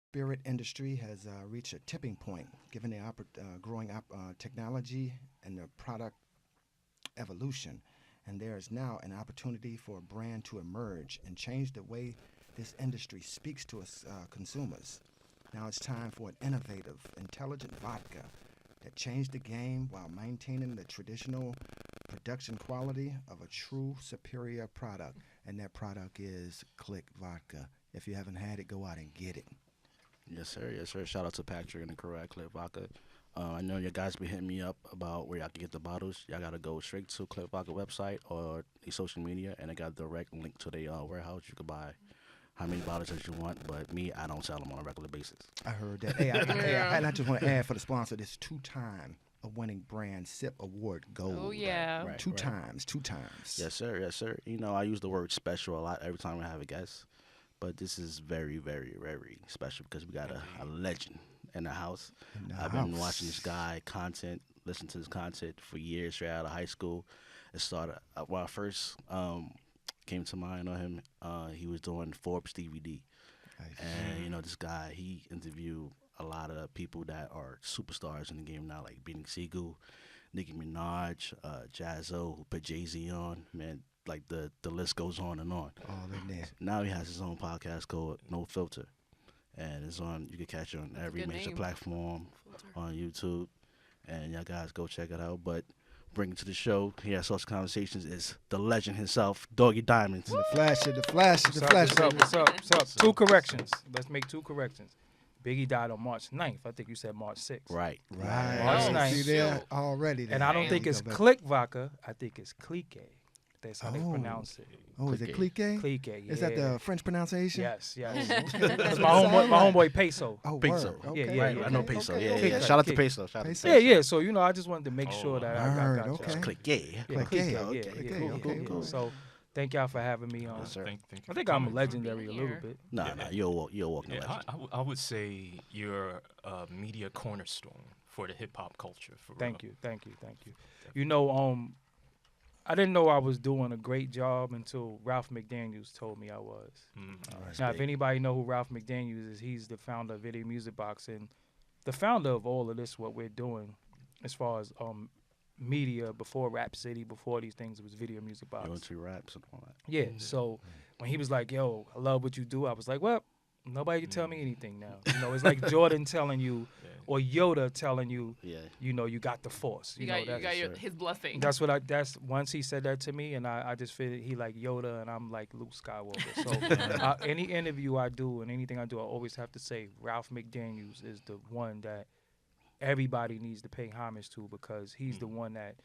spirit industry has reached a tipping point, given the growing technology and the product evolution. And there is now an opportunity for a brand to emerge and change the way this industry speaks to us consumers. Now it's time for an innovative, intelligent vodka that changed the game while maintaining the traditional production quality of a true superior product. And that product is Click Vodka. If you haven't had it, go out and get it. Yes, sir. Yes, sir. Shout out to Patrick and the crew at Clip Vodka. I know you guys been hitting me up about where y'all can get the bottles. Y'all gotta go straight to Clip Vodka website or the social media, and they got a direct link to their warehouse. You can buy how many bottles as you want, but me, I don't sell them on a regular basis. I heard that. And I just want to add for the sponsor, this two-time a winning brand SIP Award Gold. Oh, yeah. Right, Two right. times, two times. Yes, sir. Yes, sir. You know, I use the word special a lot every time I have a guest, but this is very, very, very special because we got a legend in the house. I've been watching this guy content, listening to his content for years straight out of high school. It started when I first came to mind on him. He was doing Forbes DVD, and you know this guy. He interviewed a lot of people that are superstars in the game now, like Beanie Siegel, Nicki Minaj, Jazzo, who put Jay-Z on. Man, like the list goes on and on. All in there. Now he has his own podcast called No Filter, and it's on. You can catch it on every Good major name. platform, on YouTube, and y'all guys go check it out. But bringing to the show here at Saucy Conversations is the legend himself, Doggie Diamonds. The flash, the flash, the flash. What's up? Two corrections. Let's make two corrections. Biggie died on March 9th. I think you said March 6th. Right. Right. March Oh, 9th. See there already. And I don't There think you it's go, baby. Click Vodka. I think it's Clique. That's how they Oh. pronounce it. Oh, is it Clique? Clique, yeah. Is that the French pronunciation? Yes, yes. Okay. That's my homeboy Peso. Oh, Peso. word. Okay. Yeah, Right. yeah, I know okay, Peso. okay, Yeah, okay. yeah. Shout out to Kick. Peso. Shout out to Peso. Yeah, yeah. So, you know, I just wanted to make sure that I Word, got okay. y'all. Click, yeah. Yeah, Clique, Clique, yeah, yeah, okay, yeah, okay, yeah, okay, yeah. cool. So, thank y'all for having me on. Yes, sir. Thank you I for think I'm coming. legendary a being little here. bit. Nah, Yeah. you're walking Yeah, legend. I would say you're a media cornerstone for the hip hop culture. For Thank real. you. You know, I didn't know I was doing a great job until Ralph McDaniels told me I was. Mhm. Now, if anybody know who Ralph McDaniels is, he's the founder of Video Music Box and the founder of all of this, what we're doing as far as media before Rap City, before these things, it was Video Music Box. You into raps and all that. Yeah, so when he was like, yo, I love what you do, I was like, well, nobody can tell me anything now. You know, it's like Jordan telling you Yeah. or Yoda telling you, Yeah. you know, you got the force. You know, got his blessing. that's once he said that to me, and I just feel he like Yoda, and I'm like Luke Skywalker. So any interview I do and anything I do, I always have to say Ralph McDaniels is the one that everybody needs to pay homage to because he's the one that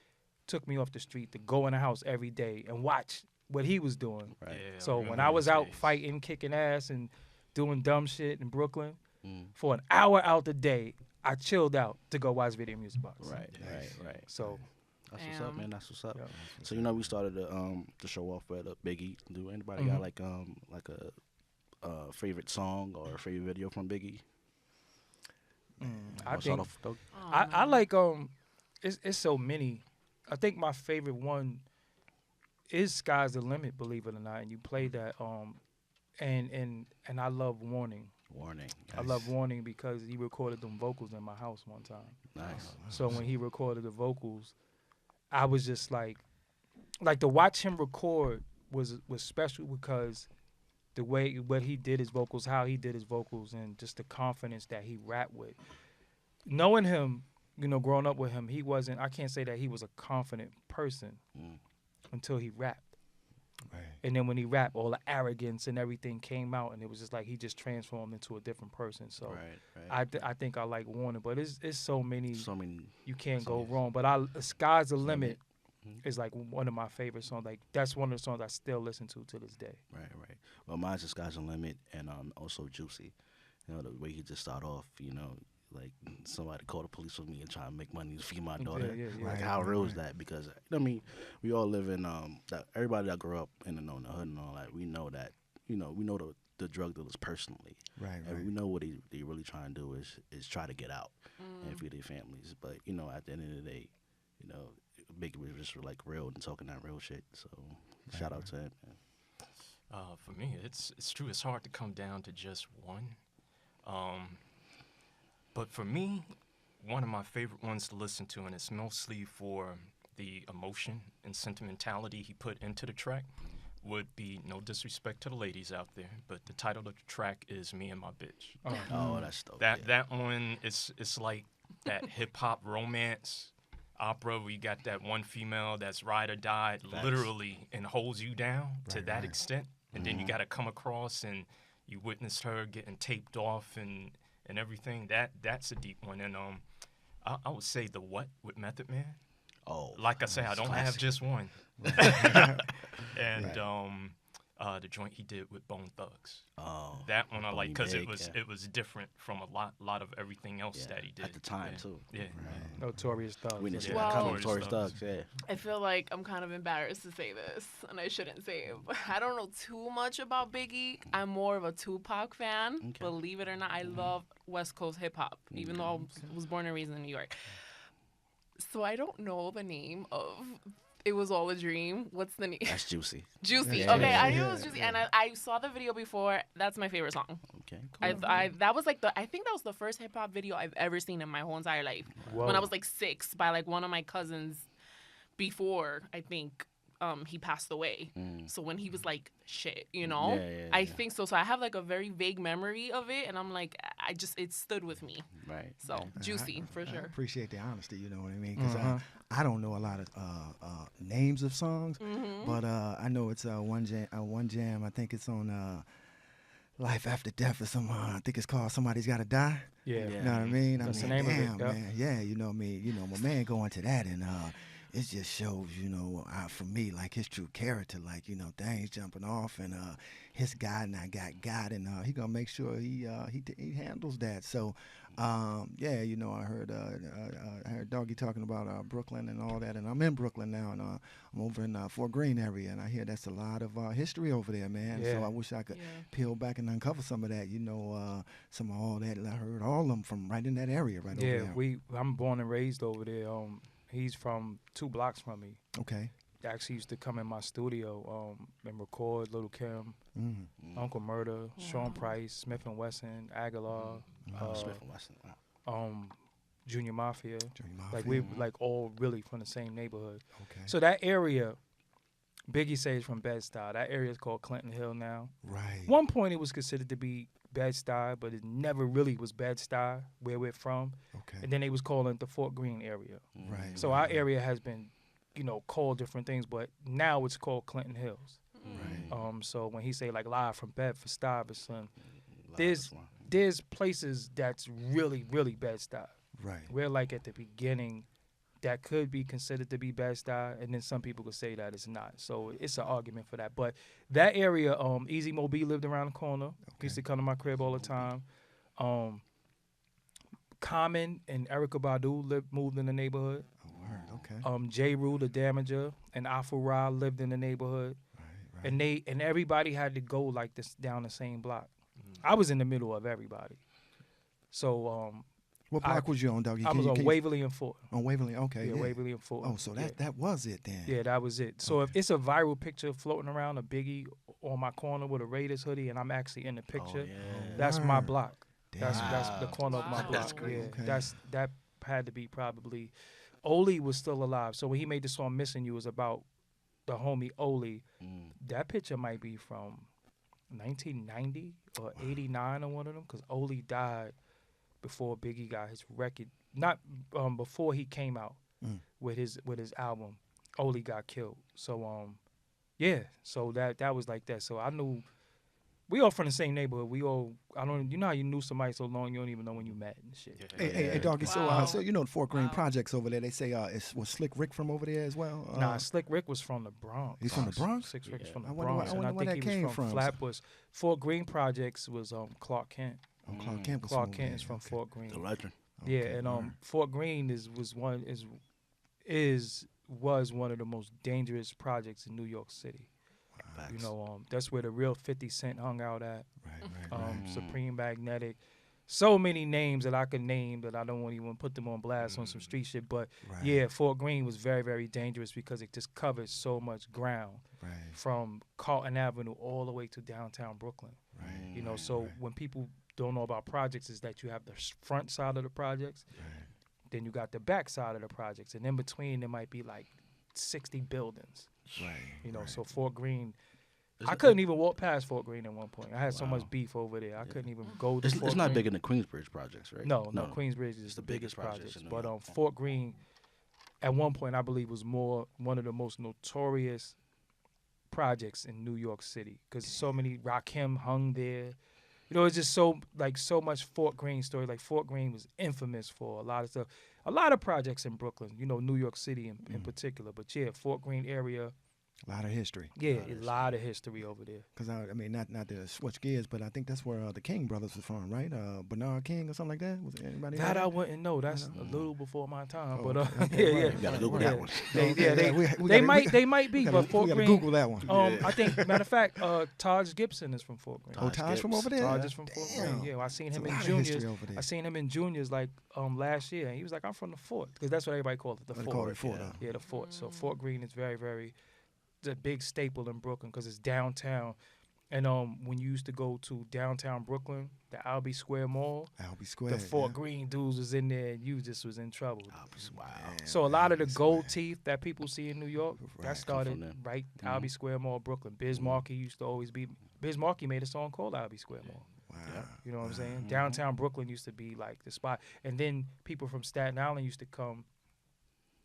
took me off the street to go in the house every day and watch what he was doing. Right. Yeah, So when remember I was those out days. fighting, kicking ass, and doing dumb shit in Brooklyn Mm. for an hour out the day, I chilled out to go watch Video Music Box. Right. Right. So That's what's up, Damn. man. That's what's up. yeah. So you know we started the show off with Biggie. Do anybody got like a favorite song or a favorite video from Biggie? I I'll start think off with Doug. Oh, I man. like it's so many. I think my favorite one is Sky's the Limit, believe it or not. And you played that and I love Warning. Warning. I love Warning because he recorded them vocals in my house one time. Nice. So when he recorded the vocals, I was just like to watch him record was special because the way what he did his vocals, how he did his vocals, and just the confidence that he rapped with. Knowing him, you know, growing up with him, he wasn't. I can't say that he was a confident person Mm. until he rapped. Right. And then when he rapped, all the arrogance and everything came out, and it was just like he just transformed into a different person. So Right. I think I like Warner, but it's so many So many. you can't so go many- wrong. But Sky's the Limit Mhm. is like one of my favorite songs. Like that's one of the songs I still listen to this day. Right. Well, mine's the Sky's the Limit and also Juicy. You know the way he just start off. You know, like somebody call the police on me and try to make money to feed my daughter. Yeah, yeah. Like Right, how right, real is right. that? Because I mean, we all live in that everybody that grew up in the hood and all that. We know that. You know, we know the drug dealers personally. Right. And we Right. know what they really trying to do is try to get out and feed their families. But you know, at the end of the day, you know, Biggie was just like real and talking that real shit. So shout out to him. Man. For me, it's true. It's hard to come down to just one. But for me, one of my favorite ones to listen to, and it's mostly for the emotion and sentimentality he put into the track, would be, no disrespect to the ladies out there, but the title of the track is "Me and My Bitch." Oh, that's dope. That one, it's like that hip hop romance opera where you got that one female that's ride or die, literally, and holds you down to that extent, and then you got to come across and you witnessed her getting taped off and everything. That's a deep one. And I would say the What with Method Man. Oh, Like I say, I don't have just one. And the joint he did with Bone Thugs. Oh, That one I like because Big, it was different from a lot of everything else that he did at the time too. Yeah. Notorious Thugs. We didn't see Well, that coming. Notorious Thugs, yeah. I feel like I'm kind of embarrassed to say this, and I shouldn't say it, but I don't know too much about Biggie. I'm more of a Tupac fan. Okay. Believe it or not, I love West Coast hip hop, even though I was born and raised in New York. So I don't know the name of It Was All a Dream. What's the name? That's Juicy. Juicy. Yeah, Okay, yeah, I knew it was Juicy, and I saw the video before. That's my favorite song. Okay, cool. I that was like I think that was the first hip hop video I've ever seen in my whole entire life. Whoa. When I was like 6, by like one of my cousins before I think he passed away. So when he was like shit, you know? I think so. So I have like a very vague memory of it, and I'm like, it stood with me. Right. So Juicy for I sure. appreciate the honesty, you know what I mean? Because I don't know a lot of names of songs, but I know it's one jam. I think it's on Life After Death or something. I think it's called Somebody's Gotta Die. Yeah. You know what I mean? That's the mean, name of it, damn, yep. man. Yeah, you know what I mean? You know, my man going to that, and it just shows, you know, for me, like his true character, like, you know, things jumping off, and his God and I got God, and he gonna make sure he handles that. So, yeah, you know, I heard Doggie talking about Brooklyn and all that, and I'm in Brooklyn now, and I'm over in Fort Greene area, and I hear that's a lot of history over there, man. Yeah. So I wish I could peel back and uncover some of that, you know, some of all that. I heard all of them from right in that area, right over there. Yeah, I'm born and raised over there. He's from 2 blocks from me. Okay. He actually used to come in my studio and record Little Kim, Uncle Murder, Sean Price, Smith and Wesson, Aguilar, Smith and Wesson. Wow. Junior Mafia. Like Mafia. we like all really from the same neighborhood. Okay. So that area, Biggie says from Bed-Stuy. That area is called Clinton Hill now. Right. One point it was considered to be Bed-Stuy, but it never really was Bed-Stuy, where we're from. Okay. And then they was calling it the Fort Greene area. Right. So our area has been, you know, called different things, but now it's called Clinton Hills. Right. So when he say like live from Bedford Stuyvesant, There's there's places that's really Bed-Stuy. Right. We're like at the beginning that could be considered to be Bed-Stuy, and then some people could say that it's not. So it's an argument for that. But that area, Easy Mobee lived around the corner. He used to come to my crib all the time. Common and Erykah Badu moved in the neighborhood. Oh, word. Okay. J. Rue the Damager and Afu Ra lived in the neighborhood. Right. And everybody had to go like this down the same block. I was in the middle of everybody. So What block was you on, Doggie? I was on Waverly and Fulton. On Waverly, okay. Yeah, Waverly and Fulton. Oh, so that was it then. Yeah, that was it. So if it's a viral picture floating around, a Biggie on my corner with a Raiders hoodie, and I'm actually in the picture, that's my Word. block. That's the corner of my Wow. block. That's great. Yeah, Okay. that had to be probably. Oli was still alive, so when he made the song "Missing You," it was about the homie Oli. That picture might be from 1990 or 89 or one of them, because Oli died before Biggie got his record. Not before he came out with his album. Oli got killed. So yeah. So that was like that. So I knew we all from the same neighborhood. We all you know how you knew somebody so long you don't even know when you met and shit. Hey, Doggie. Wow. So you know the Fort Greene projects over there. They say was Slick Rick from over there as well. Nah, Slick Rick was from the Bronx. He's from the Bronx? Slick Rick was from the I wonder Bronx, where- I and I wonder where think that he came was from from. Flatbush. Fort Greene projects was Clark Kent. Clark Kent was Clark from over Kent there. is from Okay. Fort Greene. the legend. Yeah, Okay, and word. Fort Greene was one of the most dangerous projects in New York City. Facts. You know, that's where the real 50 Cent hung out at. Right. Supreme Magnetic. So many names that I could name that I don't want to even put them on blast on some street shit. But Right. yeah, Fort Greene was very, very dangerous because it just covered so much ground Right. from Carlton Avenue all the way to downtown Brooklyn. Right. You know, so when people don't know about projects is that you have the front side of the projects, then you got the back side of the projects, and in between there might be like 60 buildings. Right. So Fort Greene, I couldn't even walk past Fort Greene at one point. I had so much beef over there. I couldn't even go to Fort Greene. It's not big in the Queensbridge projects, right? No, Queensbridge is the biggest project. But Fort Greene, at one point, I believe was one of the most notorious projects in New York City because so many Rakim hung there. You know, it's just so much Fort Greene story. Like Fort Greene was infamous for a lot of stuff, a lot of projects in Brooklyn. You know, New York City in particular. But yeah, Fort Greene area. A lot of history. Yeah, a lot of history over there. Because I mean, not to switch gears, but I think that's where the King brothers was from, right? Bernard King or something like that. Was anybody that I wouldn't know. That's a little before my time. But okay, You gotta Google that one. They might be, but Fort Greene. Google that one. I think, matter of fact, Taj Gibson is from Fort Greene. Oh, Taj from over there. Taj is from Fort Greene. Yeah, I seen him in juniors. I seen him in juniors like last year, and he was like, "I'm from the Fort," because that's what everybody called it, the Fort. They call it Fort. Yeah, the Fort. So Fort Greene is very, very. It's a big staple in Brooklyn because it's downtown. And when you used to go to downtown Brooklyn, the Albee Square Mall, the Fort Greene dudes was in there, and you just was in trouble. Wow. So a lot of the gold teeth that people see in New York, that started Albee Square Mall, Brooklyn. Biz Markie used to always be. Biz Markie made a song called Albee Square Mall. Wow. You know what I'm saying? Downtown Brooklyn used to be like the spot, and then people from Staten Island used to come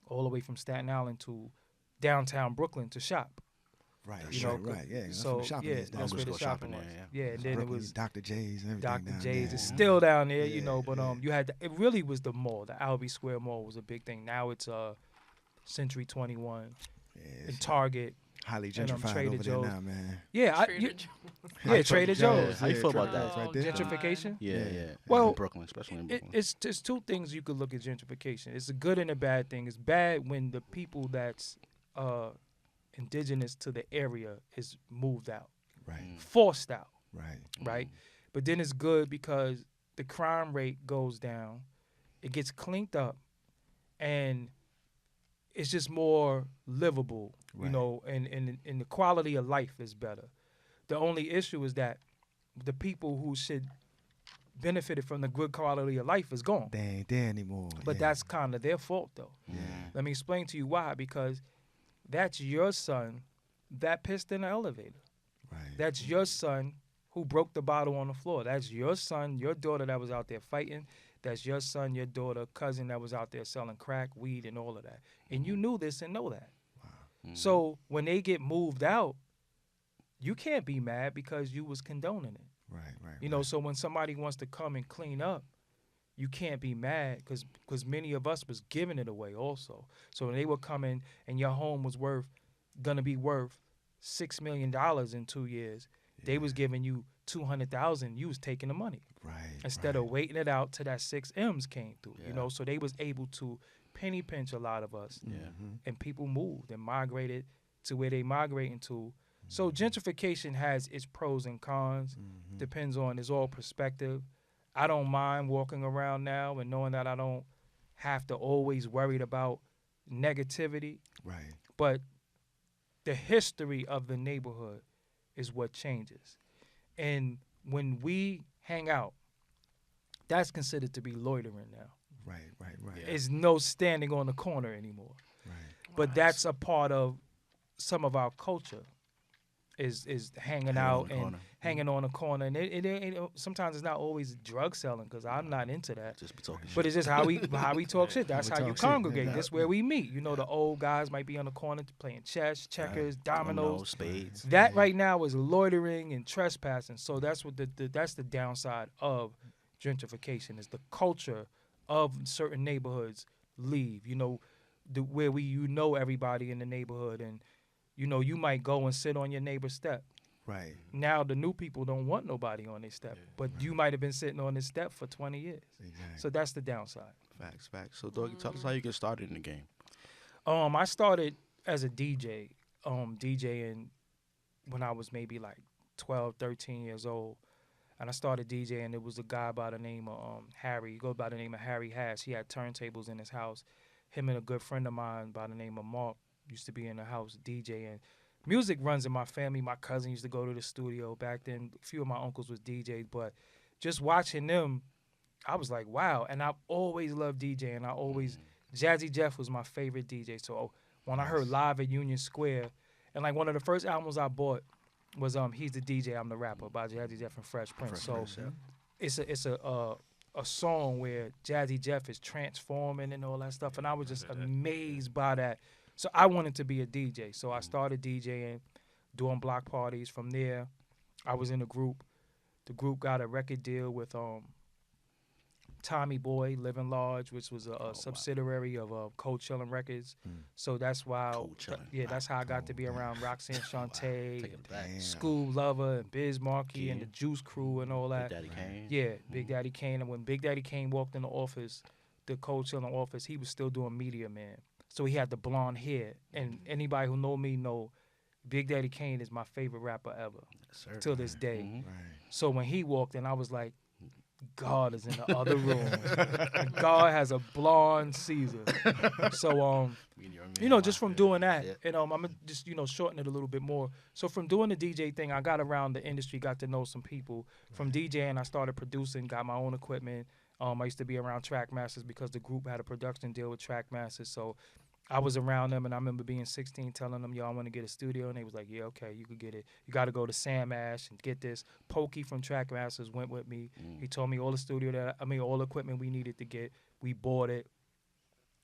all the way from Staten Island to downtown Brooklyn to shop. Right, yeah. So that's where the shopping was. Yeah, and then Brooklyn, it was Dr. J's and everything. Dr. J's is still down there, you know. But you had it really was the mall. The Albee Square Mall was a big thing. Now it's Century 21 and Target. Highly gentrified Trader over Joe's. there now, man. Yeah, Trader Joe's. How you feel about that? Right there. Gentrification? Yeah. Well, in Brooklyn, especially in Brooklyn. It's two things you could look at gentrification. It's a good and a bad thing. It's bad when the people that's indigenous to the area is moved out, forced out, right. But then it's good because the crime rate goes down, it gets cleaned up, and it's just more livable, you know, and the quality of life is better. The only issue is that the people who should benefited from the good quality of life is gone. They ain't there anymore. But that's kind of their fault, though. Let me explain to you why. Because that's your son that pissed in the elevator. That's your son who broke the bottle on the floor. That's your son, your daughter that was out there fighting. That's your son, your daughter, cousin that was out there selling crack, weed, and all of that. And you knew this and know that. So when they get moved out, you can't be mad because you was condoning it. You know, so when somebody wants to come and clean up, you can't be mad because many of us was giving it away also. So when they were coming and your home was gonna be worth $6 million in 2 years, they was giving you $200,000. You was taking the money instead of waiting it out till that 6 M's came through. You know, so they was able to penny pinch a lot of us, and people moved and migrated to where they migrating to. So gentrification has its pros and cons. Depends on, it's all perspective. I don't mind walking around now and knowing that I don't have to always worried about negativity. But the history of the neighborhood is what changes. And when we hang out, that's considered to be loitering now. It's no standing on the corner anymore. But that's a part of some of our culture. Is hanging out and hanging on a corner, and it sometimes it's not always drug selling because I'm not into that. Just be talking but shit. it's just how we talk shit. That's how you congregate. That's where we meet. You know, the old guys might be on the corner playing chess, checkers, dominoes, spades. That right now is loitering and trespassing. So that's what that's the downside of gentrification is the culture of certain neighborhoods leave. You know, where everybody in the neighborhood and. You know, you might go and sit on your neighbor's step. Now the new people don't want nobody on their step, but you might have been sitting on this step for 20 years. So that's the downside. Facts. So, Doggie, tell us how you get started in the game. I started as a DJ, DJing when I was maybe like 12, 13 years old. And I started DJing. It was a guy by the name of Harry. He goes by the name of Harry Hass. He had turntables in his house. Him and a good friend of mine by the name of Mark used to be in the house DJing. Music runs in my family. My cousin used to go to the studio. Back then, a few of my uncles was DJs, but just watching them, I was like, wow. And I've always loved DJing. I always, Jazzy Jeff was my favorite DJ. So when I heard Live at Union Square, and like one of the first albums I bought was He's the DJ, I'm the Rapper by Jazzy Jeff and Fresh Prince. It's a song where Jazzy Jeff is transforming and all that stuff, and I was just amazed by that. So I wanted to be a DJ. So I started DJing, doing block parties. From there, I was in a group. The group got a record deal with Tommy Boy, Living Large, which was a subsidiary of Cold Chillin' Records. So that's why, that's how I got to be around Roxanne Shante, School Lover, and Biz Markie, and the Juice Crew, and all that. Big Daddy Kane. Yeah, Big Daddy Kane. And when Big Daddy Kane walked in the office, the Cold Chillin' office, he was still doing Media Man. So he had the blonde hair. And anybody who know me know Big Daddy Kane is my favorite rapper ever, till this day. Right. So when he walked in, I was like, God is in the other room. And God has a blonde Caesar. So, just from doing that, and I'm gonna just, shorten it a little bit more. So from doing the DJ thing, I got around the industry, got to know some people. From DJing, I started producing, got my own equipment. I used to be around Trackmasters because the group had a production deal with Trackmasters. So I was around them, and I remember being 16, telling them, yo, I want to get a studio. And they was like, yeah, okay, you could get it. You got to go to Sam Ash and get this. Pokey from Trackmasters went with me. He told me all the equipment we needed to get. We bought it.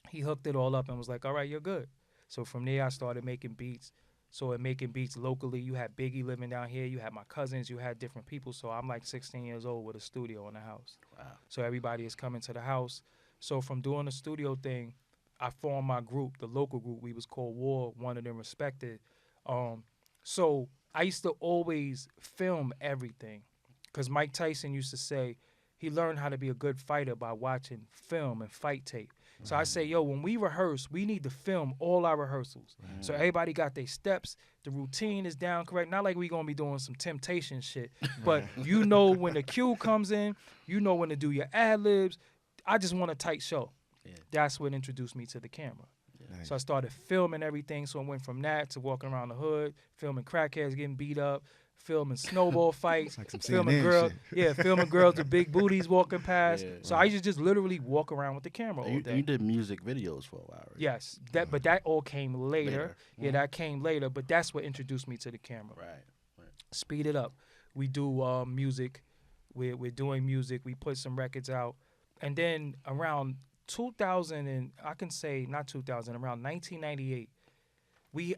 He hooked it all up and was like, all right, you're good. So from there, I started making beats. So in making beats locally, you had Biggie living down here. You had my cousins. You had different people. So I'm like 16 years old with a studio in the house. Wow. So everybody is coming to the house. So from doing the studio thing, I formed my group, the local group. We was called War, Wanted and Respected. So I used to always film everything, because Mike Tyson used to say he learned how to be a good fighter by watching film and fight tape. So I say, yo, when we rehearse, we need to film all our rehearsals. So everybody got their steps. The routine is down correct. Not like we going to be doing some Temptation shit, but you know when the cue comes in, you know when to do your ad-libs. I just want a tight show. Yeah. That's what introduced me to the camera. Yeah. Nice. So I started filming everything. So I went from that to walking around the hood, filming crackheads getting beat up, filming snowball fights, like filming girls, filming girls with big booties walking past. Yeah, so I used to just literally walk around with the camera all day. You did music videos for a while, right? Yes, but that all came later. Yeah, that came later. But that's what introduced me to the camera. Right. Speed it up. We do music. We're doing music. We put some records out, and then around 2000 and I can say not 2000, around 1998,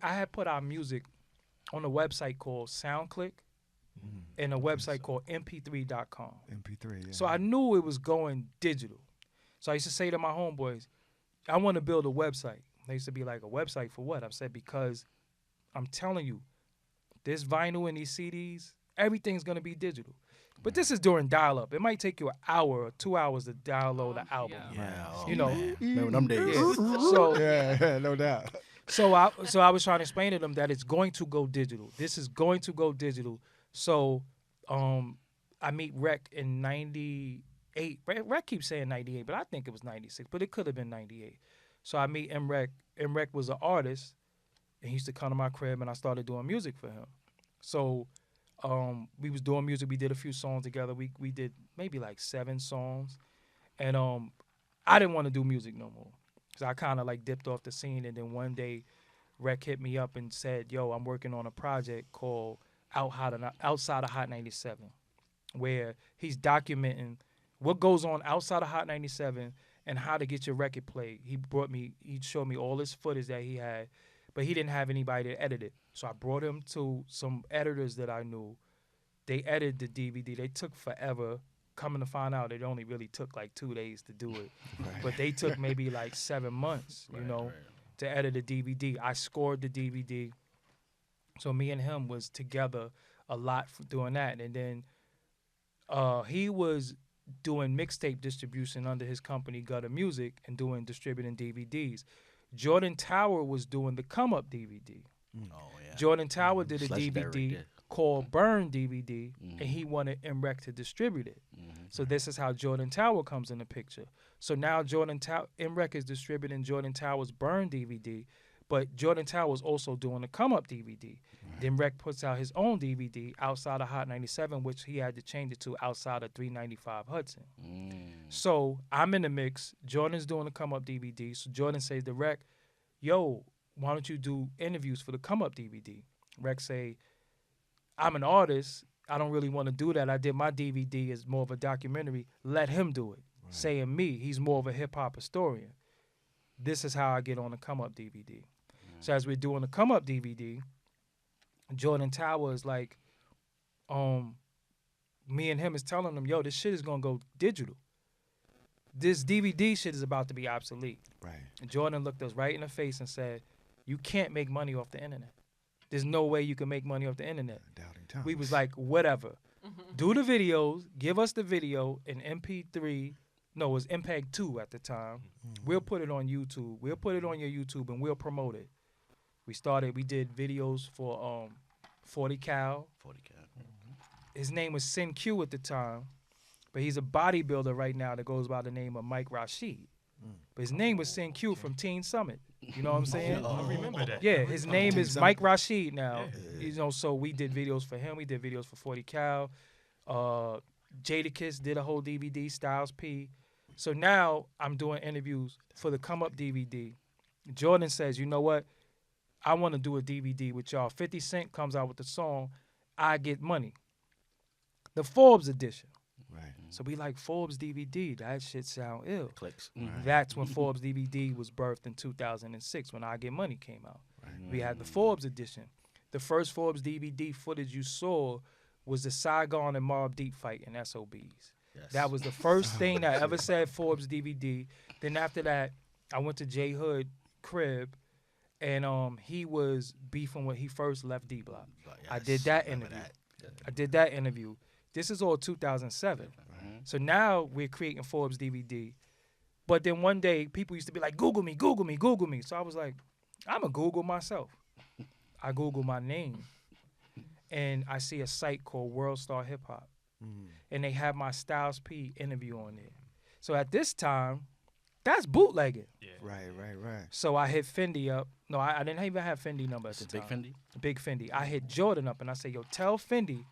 I had put our music on a website called SoundClick and a website called mp3.com. MP3, yeah. So I knew it was going digital. So I used to say to my homeboys, I want to build a website. They used to be like, a website for what? I said, because I'm telling you, this vinyl and these CDs, everything's going to be digital. But this is during dial-up. It might take you an hour or 2 hours to download the album. Remember them days? Yeah. So, yeah, no doubt. So I was trying to explain to them that it's going to go digital. This is going to go digital. So I meet Rec in 98. Rec keeps saying 98, but I think it was 96. But it could have been 98. So I meet Rec. Rec was an artist, and he used to come to my crib, and I started doing music for him. So we was doing music. We did a few songs together. We did maybe like 7 songs. And I didn't want to do music no more. So I kind of like dipped off the scene. And then one day, Rec hit me up and said, yo, I'm working on a project called Outside of Hot 97, where he's documenting what goes on outside of Hot 97 and how to get your record played. He showed me all this footage that he had, but he didn't have anybody to edit it. So I brought him to some editors that I knew. They edited the DVD. They took forever. Coming to find out, it only really took like 2 days to do it. Right. But they took maybe like 7 months, to edit the DVD. I scored the DVD. So me and him was together a lot for doing that. And then he was doing mixtape distribution under his company, Gutter Music, and distributing DVDs. Jordan Tower was doing the Come Up DVD. Oh, yeah. Jordan Tower did a DVD called Burn DVD, and he wanted MREC to distribute it. So this is how Jordan Tower comes in the picture. So now MREC is distributing Jordan Tower's Burn DVD, But Jordan Tower was also doing the Come Up DVD. Then Rec puts out his own DVD outside of Hot 97, which he had to change it to outside of 395 Hudson. So I'm in the mix. Jordan's doing the Come Up DVD. So Jordan says to Rec, yo, why don't you do interviews for the Come Up DVD? Rec say, I'm an artist. I don't really want to do that. I did my DVD as more of a documentary. Let him do it. Right. Saying me, he's more of a hip-hop historian. This is how I get on the Come Up DVD. So as we're doing the Come Up DVD, Jordan Tower is like, me and him is telling him, yo, this shit is going to go digital. This DVD shit is about to be obsolete. Right. And Jordan looked us right in the face and said, you can't make money off the internet. There's no way you can make money off the internet. Doubting Thomas. We was like, whatever. Do the videos, give us the video in MP3. No, it was MPEG 2 at the time. We'll put it on YouTube. We'll put it on your YouTube and we'll promote it. We did videos for 40 Cal. 40 Cal. His name was Sin Q at the time, but he's a bodybuilder right now that goes by the name of Mike Rashid. But his name was Sin Q from Teen Summit. You know what I'm saying? I remember that. Yeah, his name is Mike Rashid now. You know, so we did videos for him. We did videos for 40 Cal. Jadakiss did a whole DVD, Styles P. So now I'm doing interviews for the Come Up DVD. Jordan says, you know what? I want to do a DVD with y'all. 50 Cent comes out with the song, I Get Money. The Forbes edition. Right. So we like Forbes DVD. That shit sound ill. Clicks. That's when Forbes DVD was birthed in 2006 when I Get Money came out. We had the Forbes edition. The first Forbes DVD footage you saw was the Saigon and Mobb Deep fight in SOBs. Yes. That was the first thing that ever said Forbes DVD. Then after that, I went to J Hood crib, and he was beefing when he first left D Block. I did that interview. I did that interview. This is all 2007. So now we're creating Forbes DVD. But then one day, people used to be like, Google me, Google me, Google me. So I was like, I'm going to Google myself. I Google my name. And I see a site called World Star Hip Hop. And they have my Styles P interview on there. So at this time, that's bootlegging. Yeah. Right. So I hit Fendi up. No, I didn't even have Fendi number at the time. Big Fendi? Big Fendi. I hit Jordan up and I say, yo, tell Fendi,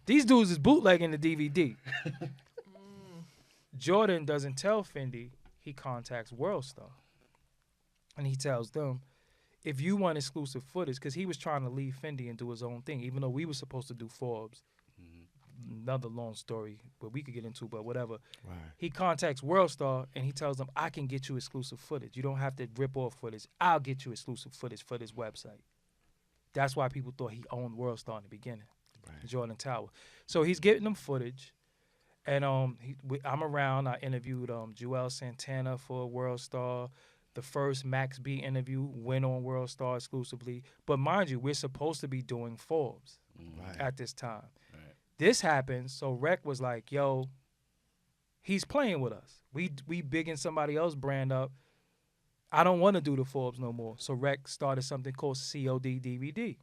these dudes is bootlegging the DVD. Jordan doesn't tell Fendi. He contacts World Star. And he tells them, if you want exclusive footage, because he was trying to leave Fendi and do his own thing, even though we were supposed to do Forbes. Another long story, but we could get into, but whatever. Right. He contacts World Star and he tells them, I can get you exclusive footage. You don't have to rip off footage. I'll get you exclusive footage for this website. That's why people thought he owned World Star in the beginning, Jordan Tower. So he's getting them footage, and I'm around. I interviewed Joel Santana for World Star. The first Max B interview went on World Star exclusively. But mind you, we're supposed to be doing Forbes at this time. This happened, so Rec was like, yo, he's playing with us. We bigging somebody else's brand up. I don't want to do the Forbes no more. So Rec started something called COD DVD.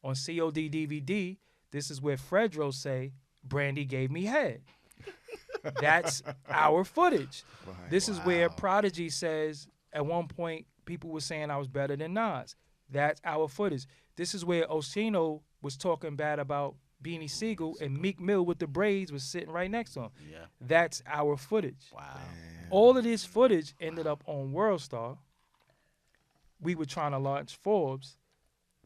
On COD DVD, this is where Fredro say, Brandy gave me head. That's our footage. This is where Prodigy says, at one point, people were saying I was better than Nas. That's our footage. This is where Oshino was talking bad about Beanie Siegel, and Meek Mill with the braids was sitting right next to him. Yeah. That's our footage. Wow. Damn. All of this footage ended up on World Star. We were trying to launch Forbes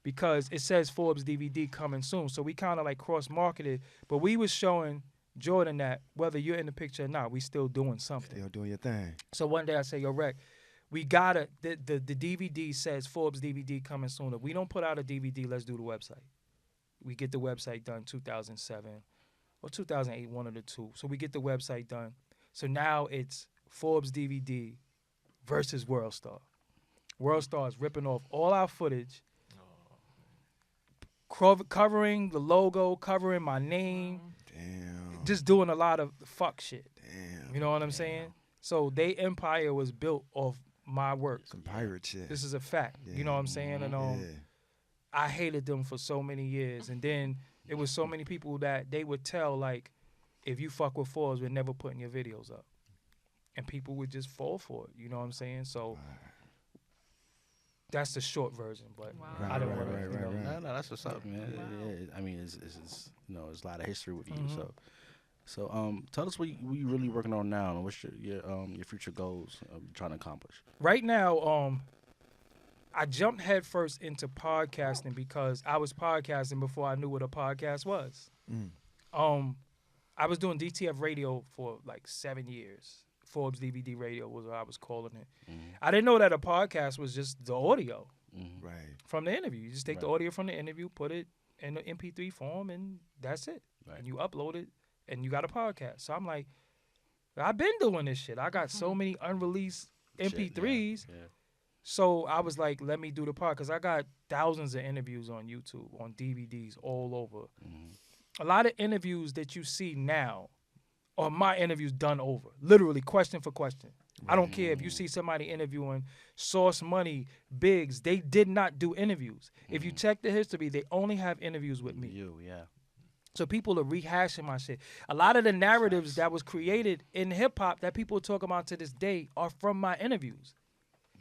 because it says Forbes DVD coming soon. So we kind of like cross-marketed, but we was showing Jordan that whether you're in the picture or not, we still doing something. Still doing your thing. So one day I say, yo, Rec, we gotta, the DVD says Forbes DVD coming soon. If we don't put out a DVD, let's do the website. We get the website done 2007 or 2008, one of the two. So we get the website done. So now it's Forbes DVD versus World Star. World Star is ripping off all our footage, covering the logo, covering my name. Damn. Just doing a lot of fuck shit. Damn. You know what I'm saying? So they empire was built off my work. Some pirate shit. This is a fact. Yeah. You know what I'm saying? And Yeah. I hated them for so many years. And then it was so many people that they would tell, like, if you fuck with Forbes, we're never putting your videos up. And people would just fall for it. You know what I'm saying? So that's the short version. But Wow. I don't want to. Right. No, that's what's up, man. Wow. I mean, it's there's a lot of history with you. So tell us what you really working on now, and what's your future goals you're trying to accomplish. Right now, I jumped headfirst into podcasting because I was podcasting before I knew what a podcast was. I was doing DTF radio for like 7 years. Forbes DVD radio was what I was calling it. I didn't know that a podcast was just the audio Right. from the interview. You just take the audio from the interview, put it in the MP3 form, and that's it. Right. And you upload it, and you got a podcast. So I'm like, I've been doing this shit. I got so many unreleased MP3s. Yeah. So I was like, let me do the podcast. Because I got thousands of interviews on YouTube, on DVDs, all over. A lot of interviews that you see now are my interviews done over. Literally, question for question. I don't care if you see somebody interviewing Source Money, Biggs. They did not do interviews. If you check the history, they only have interviews with me. Yeah. So people are rehashing my shit. A lot of the narratives that was created in hip-hop that people talk about to this day are from my interviews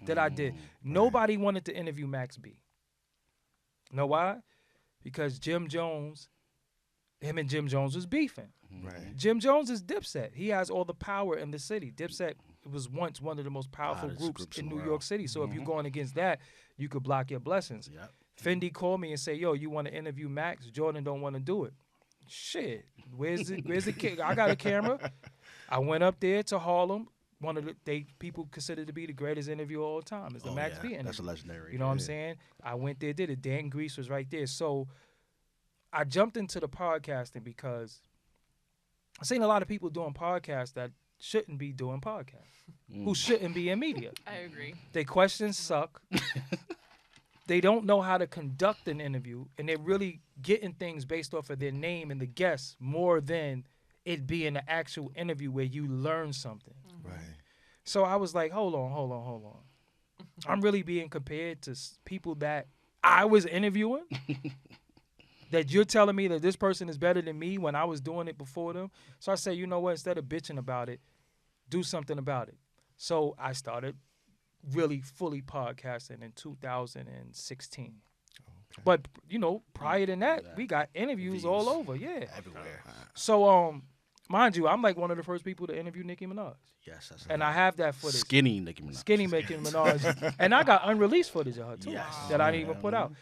that I did. Nobody wanted to interview Max B. Know why? Because Jim Jones, him and Jim Jones was beefing. Right. Jim Jones is Dipset. He has all the power in the city. Dipset was once one of the most powerful groups in New York City. So if you're going against that, you could block your blessings. Yep. Fendi called me and say, yo, you want to interview Max? Jordan don't want to do it. Shit. Where's the kid? I got a camera. I went up there to Harlem. One of the people considered to be the greatest interview of all time is the Max B interview. That's a legendary. You know what I'm saying? I went there, did it. Dan Grease was right there. So I jumped into the podcasting because I've seen a lot of people doing podcasts that shouldn't be doing podcasts, who shouldn't be in media. I agree. Their questions suck. They don't know how to conduct an interview, and they're really getting things based off of their name and the guests more than it being an actual interview where you learn something. Right. So I was like, hold on. I'm really being compared to people that I was interviewing. That you're telling me that this person is better than me when I was doing it before them. So I said, you know what? Instead of bitching about it, do something about it. So I started really fully podcasting in 2016. Okay. But, prior to that, we got interviews all over. Yeah. Everywhere. So, mind you, I'm like one of the first people to interview Nicki Minaj. Yes, that's And I have that footage. Skinny Nicki Minaj. Skinny Nicki Minaj. And I got unreleased footage of her, too, Yes. that I didn't even put out.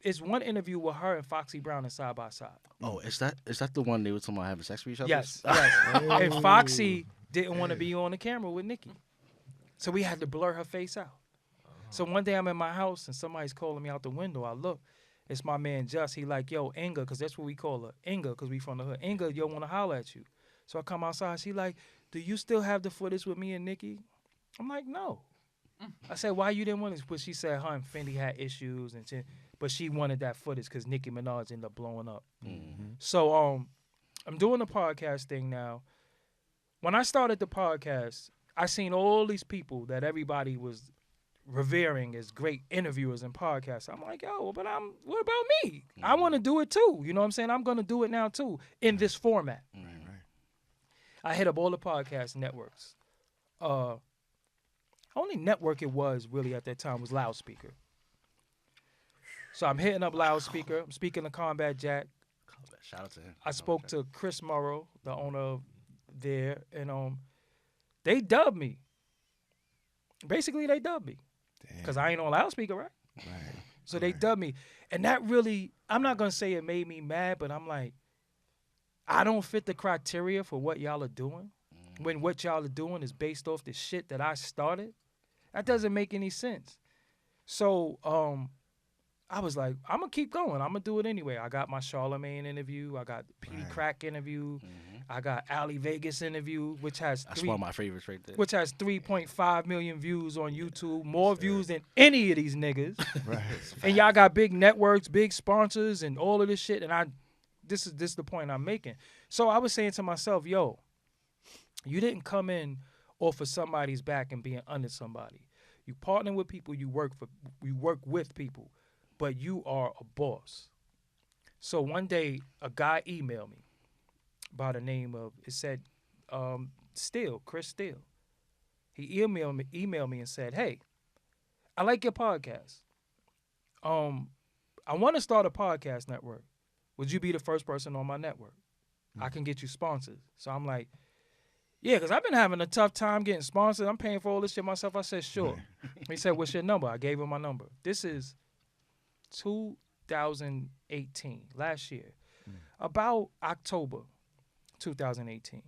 It's one interview with her and Foxy Brown and side by side. Oh, is that the one they were talking about having sex with each other? Yes. And Foxy didn't want to be on the camera with Nicki. So we had to blur her face out. So one day I'm in my house and somebody's calling me out the window. I look. It's my man Just. He like, yo, Inga, because that's what we call her. Inga, because we from the hood. Inga, yo, want to holler at you. So I come outside. She like, do you still have the footage with me and Nicki? I'm like, no. I said, why you didn't want it? But she said her and Fendi had issues, but she wanted that footage because Nicki Minaj ended up blowing up. So I'm doing the podcast thing now. When I started the podcast, I seen all these people that everybody was revering as great interviewers and podcasts. I'm like, yo, but what about me? I want to do it too. You know what I'm saying? I'm going to do it now too in this format. Right. I hit up all the podcast networks. Only network it was really at that time was Loudspeaker. So I'm hitting up Loudspeaker. I'm speaking to Combat Jack. Shout out to him. I spoke to Chris Morrow, the owner of there, and they dubbed me. Basically, they dubbed me. Because I ain't on Loudspeaker, right? Right. So they dubbed me. And that really, I'm not going to say it made me mad, but I'm like, I don't fit the criteria for what y'all are doing. When what y'all are doing is based off the shit that I started. That doesn't make any sense. So I was like, I'm going to keep going. I'm going to do it anyway. I got my Charlemagne interview. I got the Petey Crack interview. I got Ali Vegas interview, which has That's one of my favorites right there. which has 3.5 million views on YouTube, more views than any of these niggas. Right. And y'all got big networks, big sponsors, and all of this shit. And this is the point I'm making. So I was saying to myself, yo, you didn't come in off of somebody's back and being under somebody. You partner with people, you work with people, but you are a boss. So one day, a guy emailed me by the name of, it said, Chris Steele. He emailed me and said, hey, I like your podcast. I want to start a podcast network. Would you be the first person on my network? I can get you sponsors. So I'm like, yeah, because I've been having a tough time getting sponsors. I'm paying for all this shit myself. I said, sure. He said, what's your number? I gave him my number. This is 2018, last year, about October 2018.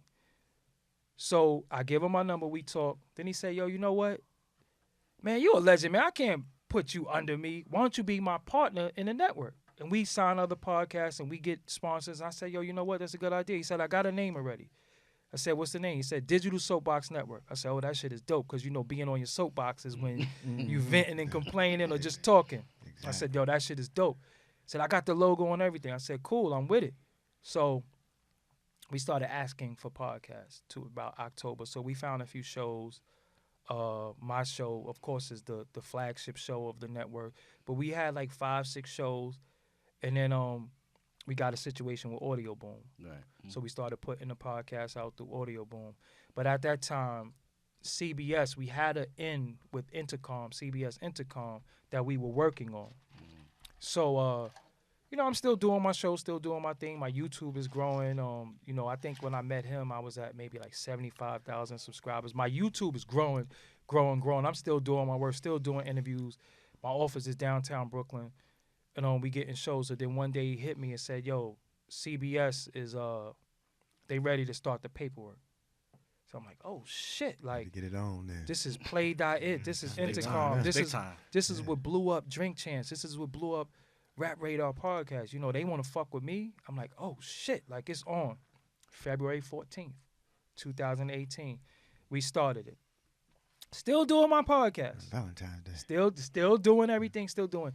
So I give him my number. We talk. Then he said, yo, you know what? Man, you a legend, man. I can't put you under me. Why don't you be my partner in the network? And we sign other podcasts and we get sponsors. And I said, yo, you know what? That's a good idea. He said, I got a name already. I said, what's the name? He said, Digital Soapbox Network. I said, oh, that shit is dope because, you know, being on your soapbox is when you venting and complaining or just talking. Exactly. I said, yo, that shit is dope. He said, I got the logo and everything. I said, cool, I'm with it. So we started asking for podcasts to about October. So we found a few shows. My show, of course, is the flagship show of the network. But we had like 5-6 shows. And then we got a situation with Audio Boom. Right. So we started putting the podcast out through Audio Boom. But at that time, CBS, we had an in with Intercom, CBS Intercom, that we were working on. So, you know, I'm still doing my show, still doing my thing. My YouTube is growing. You know, I think when I met him, I was at maybe like 75,000 subscribers. My YouTube is growing. I'm still doing my work, still doing interviews. My office is downtown Brooklyn. And we getting shows. So then one day he hit me and said, yo, CBS is they ready to start the paperwork. So I'm like, oh shit, like get it on there. This is Play.it, this is Intercom, this is what blew up Drink Chance, this is what blew up Rap Radar Podcast. You know, they want to fuck with me. I'm like, oh shit, like it's on. February 14th, 2018. We started it. Still doing my podcast. Valentine's Day. Still doing everything, still doing.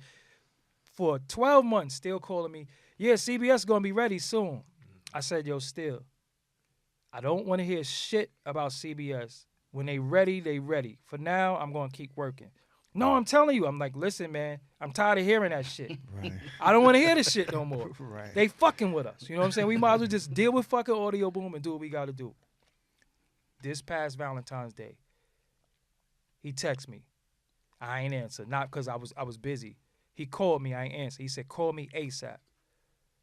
For 12 months, still calling me, yeah, CBS going to be ready soon. I said, yo, still, I don't want to hear shit about CBS. When they ready, they ready. For now, I'm going to keep working. No, I'm telling you. I'm like, listen, man, I'm tired of hearing that shit. Right. I don't want to hear this shit no more. Right. They fucking with us. You know what I'm saying? We might as well just deal with fucking Audio Boom and do what we got to do. This past Valentine's Day, he texted me. I ain't answer. Not because I was busy. He called me, I ain't answer. He said, call me ASAP.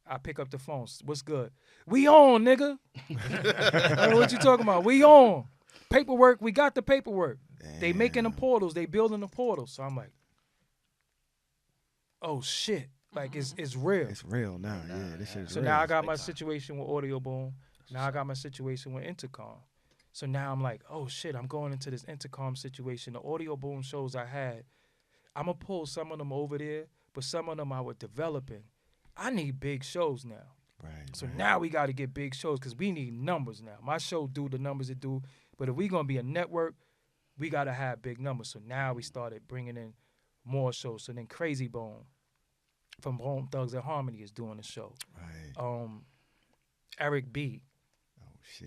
I pick up the phone. What's good? We on, nigga. What you talking about? We on. Paperwork, we got the paperwork. Damn. They making the portals. They building the portals. So I'm like, oh, shit. Like, it's real. It's real now, yeah. This shit is so real. Now I got my situation with Audio Boom. Now I got my situation with Intercom. So now I'm like, oh, shit, I'm going into this Intercom situation. The Audio Boom shows I had, I'm going to pull some of them over there, but some of them I was developing. I need big shows now. Right. So now we got to get big shows because we need numbers now. My show do the numbers it do, but if we going to be a network, we got to have big numbers. So now we started bringing in more shows. So then Crazy Bone from Bone Thugs and Harmony is doing the show. Right. Eric B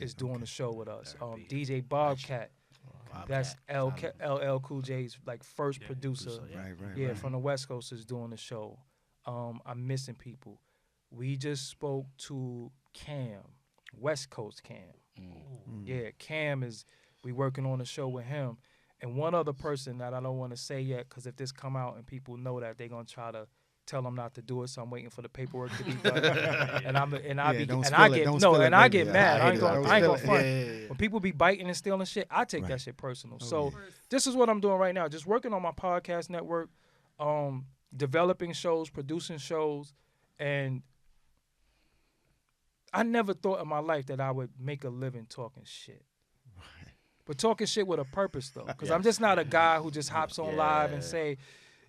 is doing the show with us. DJ Bobcat. That's LL Cool J's like first producer. Right. From the West Coast is doing the show. I'm missing people. We just spoke to Cam, West Coast Cam. Yeah, Cam we working on a show with him. And one other person that I don't want to say yet, because if this come out and people know that, they're gonna try to tell them not to do it. So I'm waiting for the paperwork to be done. I get mad. I ain't gonna front. When people be biting and stealing shit, I take that shit personal. This is what I'm doing right now. Just working on my podcast network, developing shows, producing shows, and I never thought in my life that I would make a living talking shit. But talking shit with a purpose, though. Because I'm just not a guy who just hops on live and say,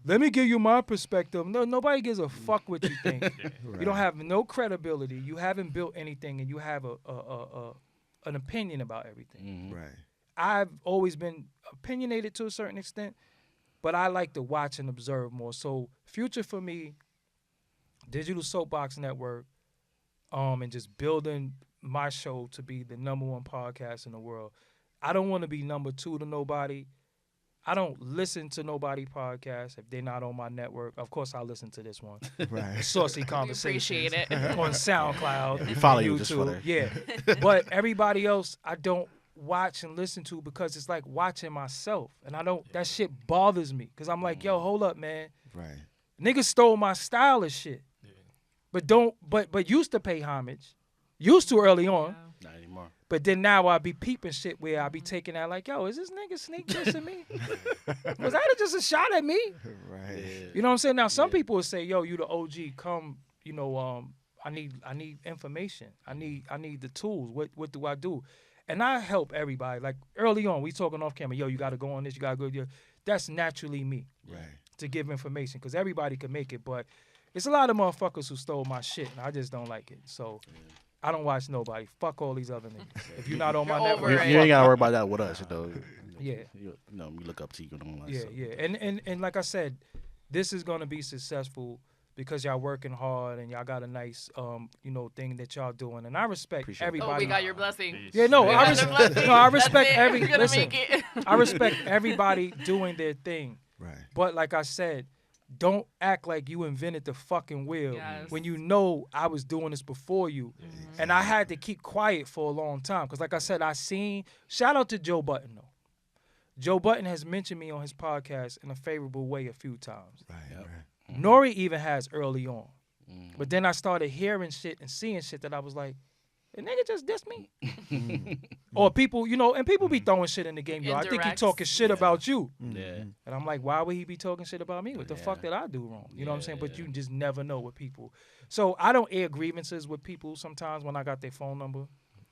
let me give you my perspective. No, nobody gives a fuck what you think. You don't have no credibility. You haven't built anything, and you have an opinion about everything. Right. I've always been opinionated to a certain extent, but I like to watch and observe more. So future for me, Digital Soapbox Network, and just building my show to be the #1 podcast in the world. I don't want to be number 2 to nobody. I don't listen to nobody podcast if they're not on my network. Of course, I listen to this one. Right. Saucy Conversations. Appreciate it. On SoundCloud. We follow you just for that. Yeah. But everybody else, I don't watch and listen to because it's like watching myself. And that shit bothers me. Because I'm like, yo, hold up, man. Right. Niggas stole my style of shit. But used to pay homage. Used to early on. Not anymore. But then now I be peeping shit where I be taking that like, yo, is this nigga sneak dissing me? Was that just a shot at me? Right. Yeah. You know what I'm saying? Now some people will say, yo, you the OG, come, you know, I need information. I need the tools. What do I do? And I help everybody. Like early on, we talking off camera, yo, you gotta go on this, you gotta go there. That's naturally me. Right. To give information. Because everybody can make it, but it's a lot of motherfuckers who stole my shit, and I just don't like it. So I don't watch nobody. Fuck all these other niggas. If you're not on my You're over network, it. You ain't gotta worry about that with us, you know. Yeah. You know, we look up to you and all that. Yeah, so. yeah. And like I said, this is gonna be successful because y'all working hard and y'all got a nice you know, thing that y'all doing. And I respect Appreciate it. everybody. Oh, we got your blessing. Yeah, no, We I got the blessing. respect That's it. every We're gonna listen. make it. I respect everybody doing their thing. Right. But like I said, don't act like you invented the fucking wheel Yes. when you know I was doing this before you. And I had to keep quiet for a long time. Because like I said, shout out to Joe Button, though. Joe Button has mentioned me on his podcast in a favorable way a few times. Right. Yep. Right. Nori even has early on. But then I started hearing shit and seeing shit that I was like, the nigga just dissed me. Or people, you know, and people be throwing shit in the game. Yo, I think he Indirects. talking shit about you. Yeah. And I'm like, why would he be talking shit about me? What the fuck Yeah. did I do wrong? You know what I'm saying? But Yeah. you just never know with people. So I don't air grievances with people sometimes when I got their phone number.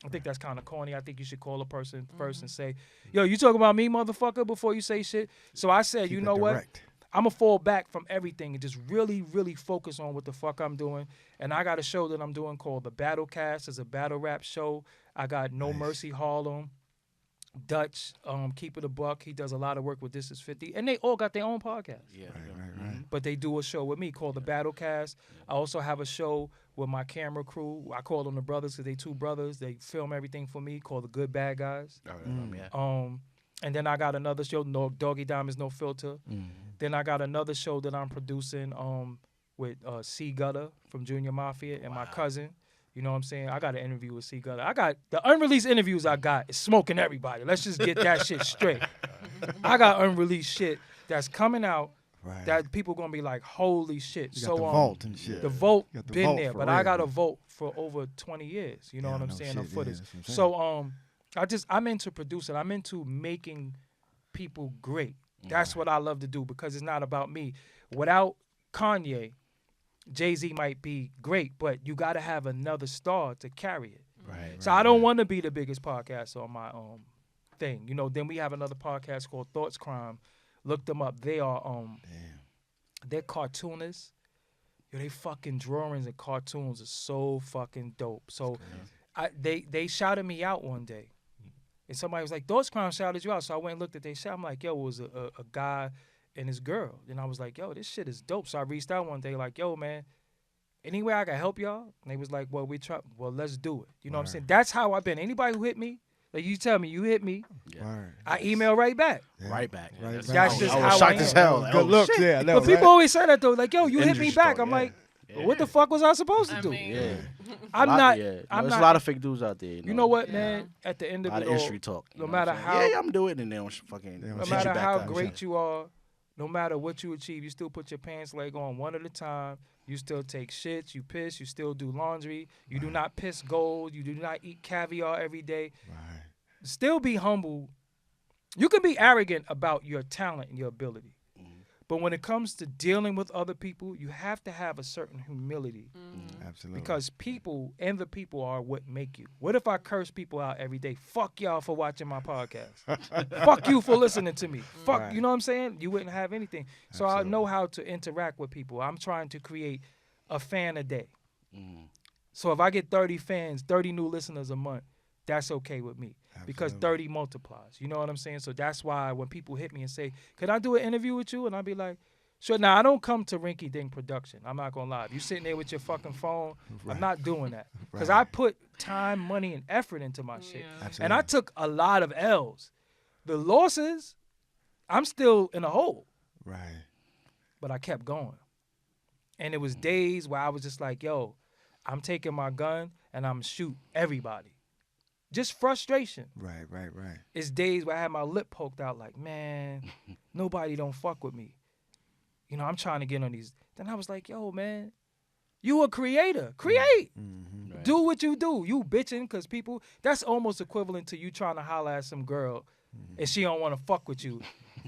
I think that's kind of corny. I think you should call a person first and say, yo, you talk about me, motherfucker, before you say shit. So I said, you Keep it know what? direct. I'm going to fall back from everything and just really, really focus on what the fuck I'm doing. And I got a show that I'm doing called The Battlecast. It's a battle rap show. I got No Mercy Harlem, Dutch, Keep It a Buck. He does a lot of work with This Is 50. And they all got their own podcast. Yeah. Right. But they do a show with me called The Battlecast. I also have a show with my camera crew. I call them the brothers because they two brothers. They film everything for me called The Good Bad Guys. Yeah. And then I got another show, Doggie Diamonds No Filter. Then I got another show that I'm producing with C Gutter from Junior Mafia and my cousin. You know what I'm saying? I got an interview with C Gutter. I got the unreleased interviews I got is smoking everybody. Let's just get that shit straight. I got unreleased shit that's coming out Right. that people gonna be like, holy shit. You So got the vault and shit. the vote You got the been vault there, for but real, I got a man. vote for over 20 years. You know Yeah, what I'm no saying? On shit, yeah, footage. that's what I'm saying. So I'm into producing. I'm into making people great. That's what I love to do because it's not about me. Without Kanye, Jay-Z might be great, but you got to have another star to carry it. Right. So I don't want to be the biggest podcast on my thing. You know, then we have another podcast called Thoughts Crime. Look them up. They are they're cartoonists. Yo, they fucking drawings and cartoons are so fucking dope. So they shouted me out one day. And somebody was like, Thoughts Crime shouted you out. So I went and looked at their shit. I'm like, yo, it was a guy and his girl. And I was like, yo, this shit is dope. So I reached out one day like, yo, man, any way I can help y'all? And they was like, well, let's do it. You know what I'm saying? That's how I've been. Anybody who hit me, like you tell me, you hit me, Word. I email right back. Yeah. Right back. Right That's back. That's just I how was I shocked am. as hell. Like, Good oh, looks, shit. yeah. I know, But people right? always say that though, like, yo, you hit Industry me back. story, I'm yeah. like, what the fuck was I supposed to I do? mean, Yeah. I'm A lot- not. Yeah. I'm There's not. a lot of fake dudes out there. You know what, Yeah. man? At the end A of lot it of all, industry talk. no you know matter what I'm saying? how- Yeah, I'm doing it, and they don't fucking. They don't no shit matter you back how up. great you are, no matter what you achieve, you still put your pants leg on one at a time. You still take shits, you piss, you still do laundry. You do not piss gold. You do not eat caviar every day. Right. Still be humble. You can be arrogant about your talent and your ability. But when it comes to dealing with other people, you have to have a certain humility Absolutely. because people and the people are what make you. What if I curse people out every day? Fuck y'all for watching my podcast. Fuck you for listening to me. Fuck, Right. you know what I'm saying? You wouldn't have anything. So Absolutely. I know how to interact with people. I'm trying to create a fan a day. So if I get 30 fans, 30 new listeners a month, that's okay with me. Because Absolutely. 30 multiplies. You know what I'm saying? So that's why when people hit me and say, could I do an interview with you? And I'll be like, sure. Now, I don't come to Rinky Dink Production. I'm not going to lie. If you sitting there with your fucking phone, I'm not doing that. Because Right. I put time, money, and effort into my shit. Yeah. Absolutely. And I took a lot of L's. The losses, I'm still in a hole. Right. But I kept going. And it was days where I was just like, yo, I'm taking my gun and I'm shoot everybody. Just frustration. Right. It's days where I had my lip poked out like, man, nobody don't fuck with me. you know, I'm trying to get on these. Then I was like, yo, man, you a creator. Create. Mm-hmm. Right. Do what you do. You bitching because people, that's almost equivalent to you trying to holler at some girl and she don't want to fuck with you.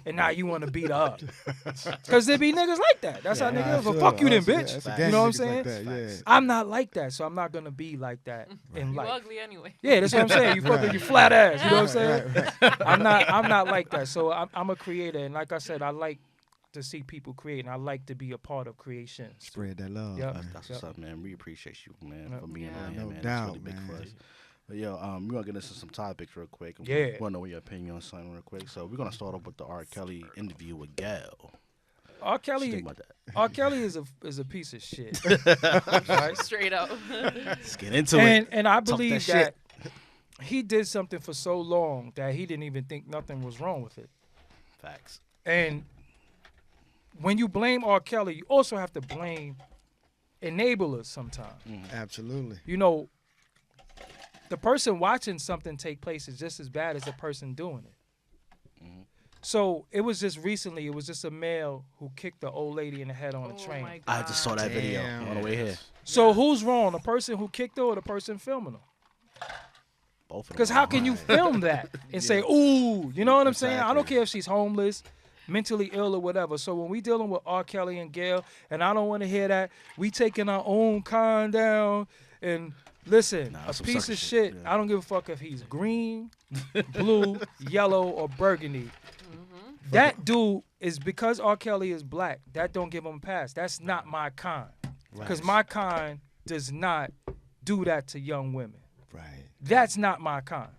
And now you want to beat her up. Because there be niggas like that. That's how niggas, well, fuck you then, bitch. You know what I'm saying? Yeah. I'm not like that, so I'm not going to be like that in You life. ugly anyway. Yeah, that's what I'm saying. You fucking, you flat ass. You know what I'm saying? Right. I'm not like that. So I'm a creator. And like I said, I like to see people create, and I like to be a part of creations. Spread that love. Yep. Man. That's what's up, man. We appreciate you, man, Yep. for being Yeah. on here, No man. doubt, It's really big man. for us. But yo, we're gonna get into some topics real quick. Yeah. We wanna know your opinion on something real quick. So we're gonna start off with the R. Kelly interview with Gail. R. What you Kelly, think about that? R. Kelly is a piece of shit. Right? Straight up. Let's get into it. And I Talk believe that that he did something for so long that he didn't even think nothing was wrong with it. Facts. And when you blame R. Kelly, you also have to blame enablers sometimes. Absolutely. You know, the person watching something take place is just as bad as the person doing it. So it was just recently, it was just a male who kicked the old lady in the head on a Oh train. my I just saw that video Damn. on the way here. So who's wrong, the person who kicked her or the person filming her? Both of them. Because how can you film that and say, ooh, you know what I'm saying? I don't Exactly. care if she's homeless, mentally ill or whatever. So when we dealing with R. Kelly and Gail, and I don't want to hear that, we taking our own kind down. And listen, Nah, a some piece sucker of shit, shit, yeah. I don't give a fuck if he's green, blue, yellow, or burgundy. That dude is, because R. Kelly is black, that don't give him a pass. That's not my kind. Because my kind does not do that to young women. Right. That's not my kind.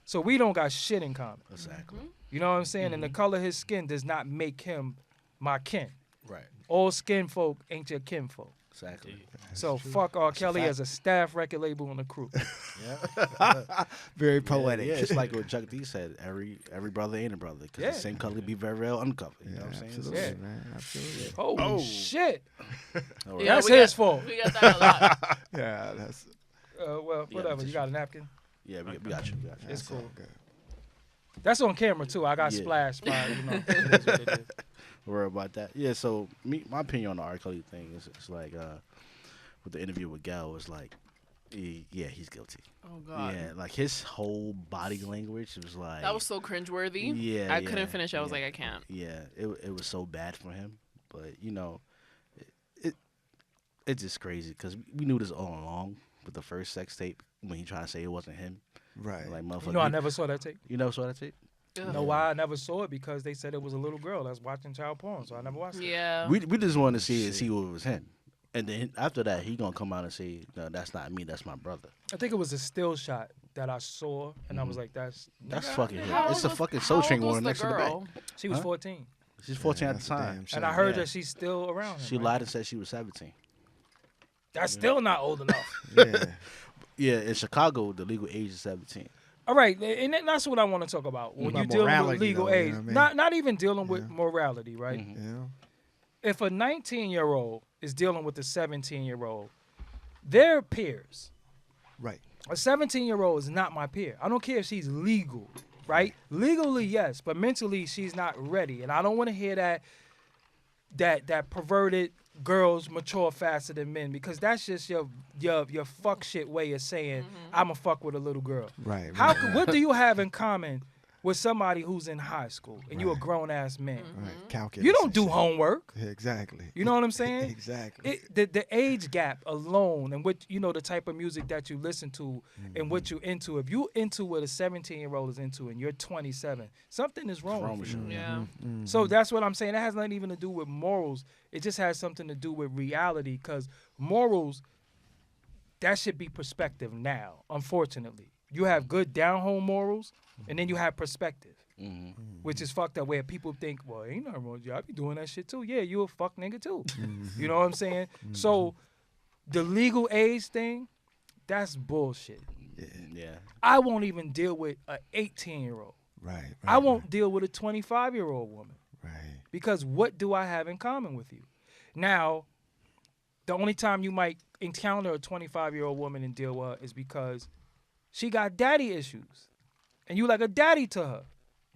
So we don't got shit in common. Exactly. You know what I'm saying? And the color of his skin does not make him my kin. Right. All skin folk ain't your kin folk. Exactly. So fuck R. Kelly fact. as a staff record label on the crew. Very Yeah, poetic. yeah, it's like what Chuck D said. Every brother ain't a brother. Because Yeah. the same color be very well uncovered. You know what I'm saying? Absolutely, Yeah. man. Absolutely. Holy shit. All right. Yeah, That's we his got- fault. We got that a lot. Yeah, that's Well, Yeah, whatever. that's You got a napkin? Yeah, we got you. We got you. It's that's cool. all good. That's on camera too. I got Yeah. splashed by, you know. It is what it is. Worry about that. Yeah, so my opinion on the R. Kelly thing is it's like with the interview with Gal was like, yeah, he's guilty. Oh God. Yeah, like his whole body language was like That was so cringeworthy. Yeah, I yeah, couldn't finish. I was yeah. like, I can't. Yeah, it was so bad for him, but you know, it's just crazy because we knew this all along with the first sex tape when he tried to say it wasn't him. Right. Like motherfucker, You know, I never saw that tape. you never saw that tape. You know why I never saw it? Because they said it was a little girl that's watching child porn, so I never watched it. Yeah. We just wanted to see what it was him, and then after that he gonna come out and say, no, that's not me, that's my brother. I think it was a still shot that I saw, and I was like, that's Fucking him. How It's a old fucking was- Soul how Train old was one the next to the girl? bed. She was Huh? 14. She's 14 at the That's a time. damn And I shame. heard Yeah. that she's still around him. She right? lied and said she was 17. That's still not old enough. Yeah. Yeah, in Chicago, the legal age is 17. All right, and that's what I want to talk about. When About you're dealing with morality, legal though, you age, know what I mean? not even dealing with Yeah. morality, right? Mhm. Yeah. If a 19-year-old is dealing with a 17-year-old, they're peers. Right. A 17-year-old is not my peer. I don't care if she's legal, right? Legally, yes, but mentally, she's not ready. And I don't want to hear that perverted girls mature faster than men, because that's just your fuck shit way of saying I'ma fuck with a little girl. Right. How? right, What do you have in common with somebody who's in high school and you a Right. grown ass man? right. Calculus You don't and do shit. homework. Yeah, exactly. You know what I'm saying? Exactly. The age gap alone, and what, you know, the type of music that you listen to and what you into. If you into what a 17-year-old is into and you're 27, something is wrong with you. Yeah. So that's what I'm saying. That has nothing even to do with morals. It just has something to do with reality, because morals, that should be perspective now, unfortunately. You have good down-home morals, and then you have perspective, which is fucked up, where people think, well, ain't nothing wrong with you. I be doing that shit too. Yeah, you a fuck nigga too. You know what I'm saying? So the legal age thing, that's bullshit. Yeah. I won't even deal with an 18-year-old. Right. I won't deal with a 25-year-old woman. Right. Because what do I have in common with you? Now, the only time you might encounter a 25-year-old woman and deal with her is because she got daddy issues. And you like a daddy to her.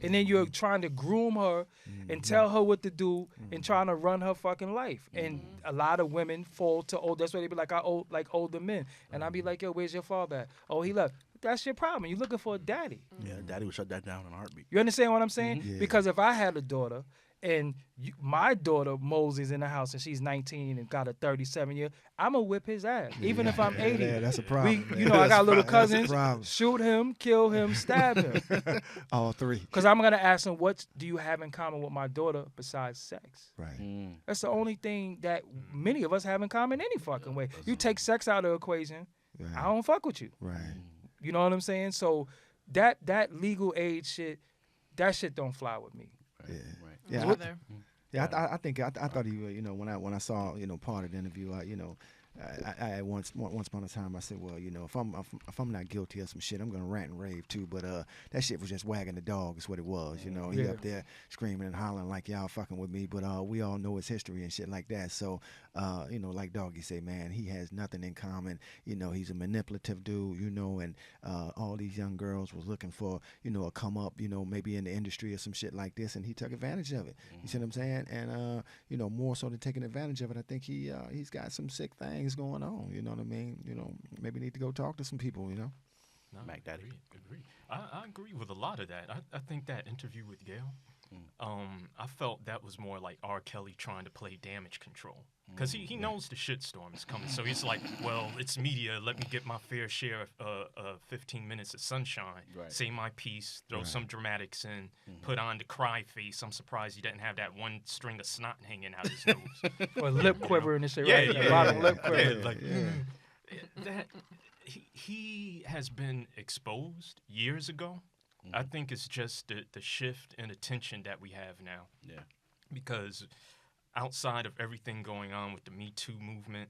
And then you're trying to groom her and tell her what to do and trying to run her fucking life. And a lot of women fall to that's why they be like, like older men. And I be like, yo, where's your father at? Oh, he left. That's your problem. You're looking for a daddy. Yeah, daddy would shut that down in a heartbeat. You understand what I'm saying? Yeah. Because if I had a daughter and my daughter Mosey's in the house and she's 19 and got a 37-year, I'm going to whip his ass. Even if I'm 80. Yeah, that's a problem. You know, I got little That's a cousins. problem. Shoot him, kill him, stab him. All three. Because I'm going to ask him, what do you have in common with my daughter besides sex? Right. That's the only thing that many of us have in common any fucking way. You take sex out of the equation, Right. I don't fuck with you. Right. You know what I'm saying? So that legal age shit, that shit don't fly with me. Yeah. Right. Yeah. Either. Yeah, I think I thought he, you know, when I saw, you know, part of the interview, I once upon a time I said, well, you know, if I'm not guilty of some shit, I'm gonna rant and rave too. But that shit was just wagging the dog, is what it was. You know, he Yeah. up there screaming and hollering like y'all fucking with me. But we all know his history and shit like that. So you know, like Doggie say, man, he has nothing in common. You know, he's a manipulative dude. You know, and all these young girls was looking for, you know, a come up, you know, maybe in the industry or some shit like this, and he took advantage of it. You see what I'm saying? And you know, more so than taking advantage of it, I think he's got some sick things going on. You know what I mean? You know, maybe need to go talk to some people. You know. No, Mac Daddy. Agree. I agree with a lot of that. I think that interview with Gail, I felt that was more like R. Kelly trying to play damage control. Because he knows the shitstorm is coming. So he's like, well, it's media. Let me get my fair share of 15 minutes of sunshine. Right. Say my piece. Throw some dramatics in. Put on the cry face. I'm surprised he didn't have that one string of snot hanging out his nose. Or lip quivering and shit, Yeah, right? yeah, The bottom yeah, lip yeah, quiver. like, that he has been exposed years ago. I think it's just the shift in attention that we have now. Yeah. Because outside of everything going on with the Me Too movement,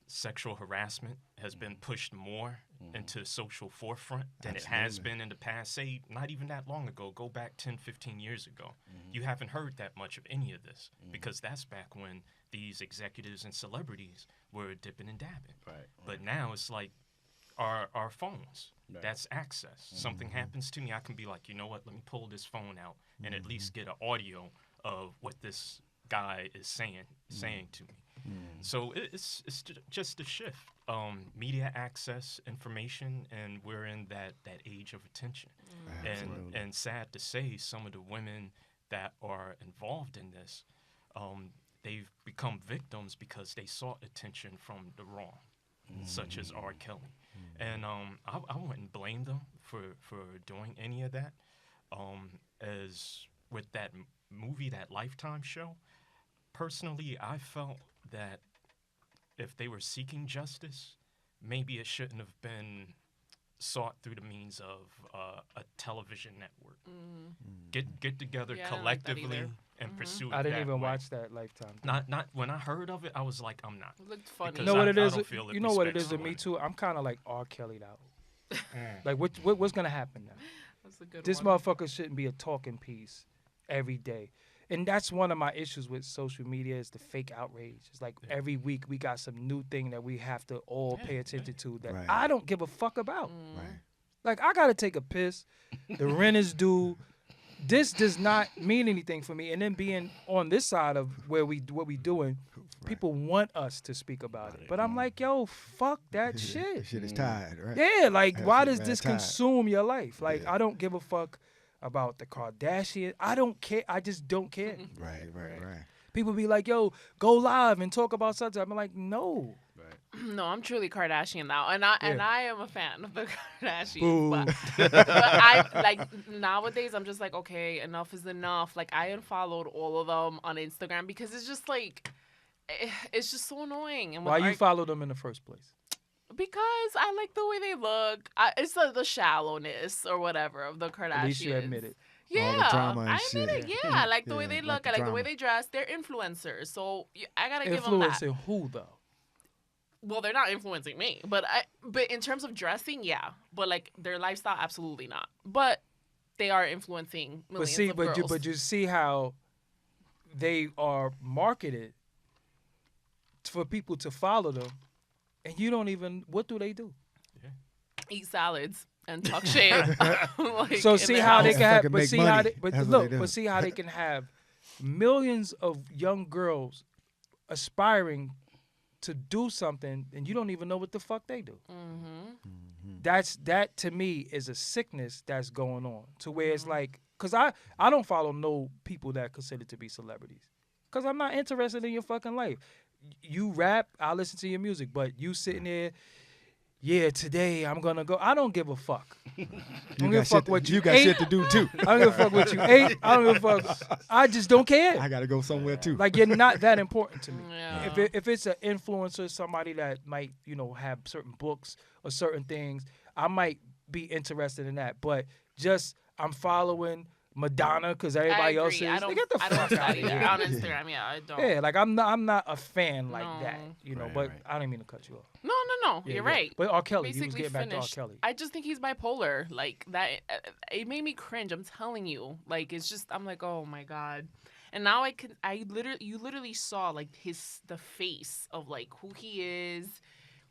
sexual harassment has been pushed more into the social forefront than it has been in the past. Say, not even that long ago. Go back 10, 15 years ago. You haven't heard that much of any of this because that's back when these executives and celebrities were dipping and dabbing. Right. But now it's like our phones. Right. That's access. Something happens to me, I can be like, you know what, let me pull this phone out and at least get an audio of what this guy is saying to me. So it's just a shift. Media access, information, and we're in that age of attention. And sad to say, some of the women that are involved in this, they've become victims because they sought attention from the wrong, such as R. Kelly. And I wouldn't blame them for doing any of that. As with that movie, that Lifetime show, personally, I felt that if they were seeking justice, maybe it shouldn't have been sought through the means of a television network. Get together Yeah, I don't like that collectively either. and pursue it. I didn't that even way. watch that Lifetime. Not when I heard of it, I was like, I'm not. It looked funny. Because You know what I it is? don't feel it You know what it respects is to me women. too. I'm kind of like R. Kelly'd out. Like what's gonna happen now? That's a good This one. motherfucker shouldn't be a talking piece every day. And that's one of my issues with social media is the fake outrage. It's like every week we got some new thing that we have to all pay attention to that Right. I don't give a fuck about. Right. Like I gotta take a piss. The rent is due. This does not mean anything for me. And then being on this side of what we doing, people want us to speak about it. But I'm like, yo, fuck that shit. Shit is tired, right? Yeah, like why Absolutely, does man, this tired. consume your life? Like I don't give a fuck about the Kardashians. I don't care. I just don't care. Right. People be like, yo, go live and talk about something. I'm like, no. No, I'm truly Kardashian now, and I am a fan of the Kardashians. Boo. But I like nowadays. I'm just like, okay, enough is enough. Like I unfollowed all of them on Instagram because it's just like, it's just so annoying. And Why with you follow them in the first place? Because I like the way they look. It's the shallowness or whatever of the Kardashians. At least you admit it. Yeah, All the drama and I shit. admit it. Yeah, I like the way Yeah, they like look. the I like the way drama. they dress. They're influencers, so I gotta give them that. Influencing who though? Well, they're not influencing me, but in terms of dressing, yeah. But like their lifestyle, absolutely not. But they are influencing millions of girls. But you see how they are marketed for people to follow them, and you don't even. What do they do? Eat salads and talk shit. Like, So in see their how they house. can have, Fucking but make see how money. they, but That's what look, they do. but see how they can have millions of young girls aspiring to do something, and you don't even know what the fuck they do. That to me is a sickness that's going on to where it's like, cause I don't follow no people that consider to be celebrities, cause I'm not interested in your fucking life. You rap, I listen to your music, but you sitting there, yeah, today I'm gonna go. I don't give a fuck. I don't give a fuck what you got ate. shit to do too. I don't give a fuck what you ate. I don't give a fuck. I just don't care. I gotta go somewhere too. Like, you're not that important to me. Yeah. If it's an influencer, somebody that might, have certain books or certain things, I might be interested in that. But just I'm following Madonna because everybody else is. I don't, Get the I don't fuck watch out that of either. here. On Instagram, yeah, I don't. Yeah, like I'm not a fan like No. that, Right, but right. I didn't mean to cut you off. No. Yeah, You're yeah. right. But R. Kelly, you was Basically getting back to R. finished. Kelly. I just think he's bipolar. Like that, it made me cringe. I'm telling you. Like it's just, I'm like, oh my god. And now you literally saw like the face of like who he is,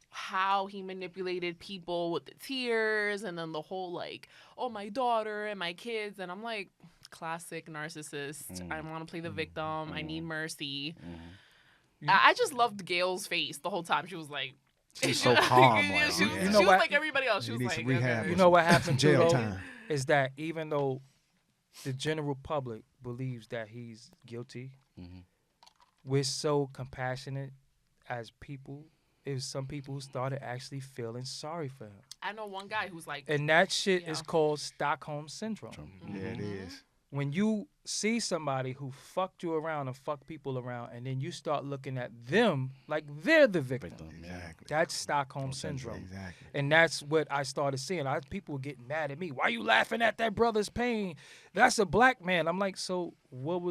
how he manipulated people with the tears, and then the whole like, oh, my daughter and my kids, and I'm like, classic narcissist. I want to play the victim. I need mercy. I just loved Gail's face the whole time. She was like, She's so calm. yeah, she was, You she know was what? like everybody else. She You was need like, some rehab. okay. You know what happened to Jail though? time. Is that even though the general public believes that he's guilty, we're so compassionate as people. There's some people who started actually feeling sorry for him. I know one guy who's like, And that shit Yeah. is called Stockholm Syndrome. Yeah, it is. When you see somebody who fucked you around and fucked people around, and then you start looking at them like they're the victim. Exactly. That's Stockholm Syndrome. Exactly. And that's what I started seeing. People were getting mad at me. Why you laughing at that brother's pain? That's a black man. I'm like, so what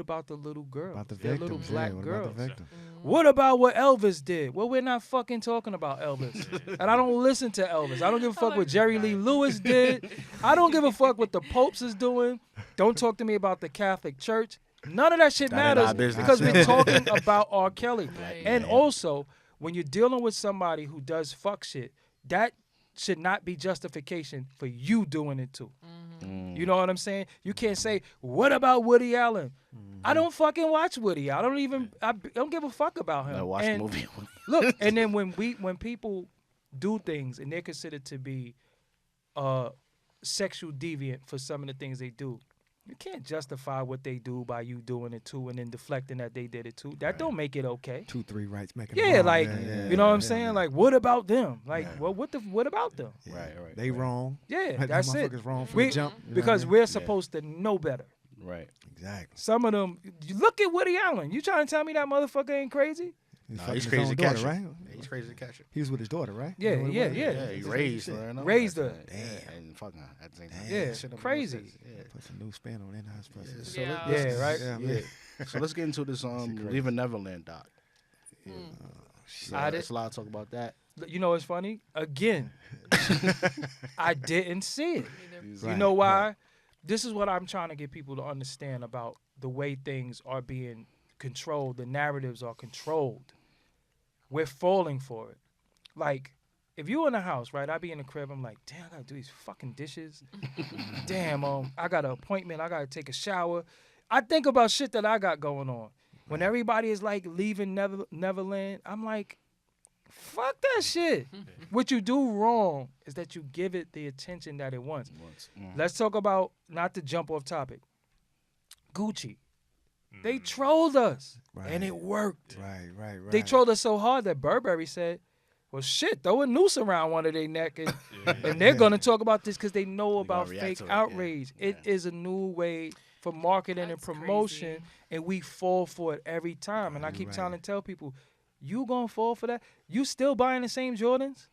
about the little girl? About the That little victims. black Yeah, what girl. about the victim? What about what Elvis did? Well, we're not fucking talking about Elvis. And I don't listen to Elvis. I don't give a fuck what Jerry Lee Lewis did. I don't give a fuck what the Popes is doing. Don't talk to me about the Catholic Church. None of that shit That ain't matters our business. because we're talking about R. Kelly. Right. And also, when you're dealing with somebody who does fuck shit, that should not be justification for you doing it too. You know what I'm saying? You can't say, what about Woody Allen? I don't fucking watch Woody. I don't give a fuck about him. I watched the And movie. look, and then when people do things and they're considered to be sexual deviant for some of the things they do, you can't justify what they do by you doing it too and then deflecting that they did it too. That don't make it okay. 2-3 rights making. Yeah, wrong. like you know what I'm yeah, saying? yeah. Like, what about them? Like, well, what about them? Yeah. Right. They wrong. Yeah, Them that's it. motherfuckers wrong from We- the jump. You know Because what we're supposed to know better. Right. I mean? Exactly. Some of them, you look at Woody Allen. You trying to tell me that motherfucker ain't crazy? He's Nah, fucking he's his crazy own to daughter, catch right? Yeah, he's crazy to catch her. He was with his daughter, right? Yeah, You know what it yeah, was? yeah. Yeah, he Just raised like you her. said. and all Raised that her. shit. Yeah, and fucking her at the same time. Yeah, Shit don't make no crazy. sense. Yeah. Puts a new spin on in-house process. Yeah. Yeah, right? Yeah, Yeah. man. So let's get into this crazy. Leaving Neverland doc. So I did- there's a lot to talk about that. You know what's funny? Again, I didn't see it. You Right, know why? right. This is what I'm trying to get people to understand about the way things are being controlled. The narratives are controlled. We're falling for it. Like, if you in the house, right? I be in the crib. I'm like, damn, I gotta do these fucking dishes. Damn, I got an appointment. I gotta take a shower. I think about shit that I got going on. When everybody is like leaving Neverland, I'm like, fuck that shit. What you do wrong is that you give it the attention that it wants. Let's talk about, not to jump off topic, Gucci. They trolled us, and it worked. Right. They trolled us so hard that Burberry said, well, shit, throw a noose around one of their neck, and they're going to talk about this because they know about react fake to it, yeah. outrage. It is a new way for marketing and That's promotion, crazy. and we fall for it every time. And I keep trying to tell people, you going to fall for that? You still buying the same Jordans?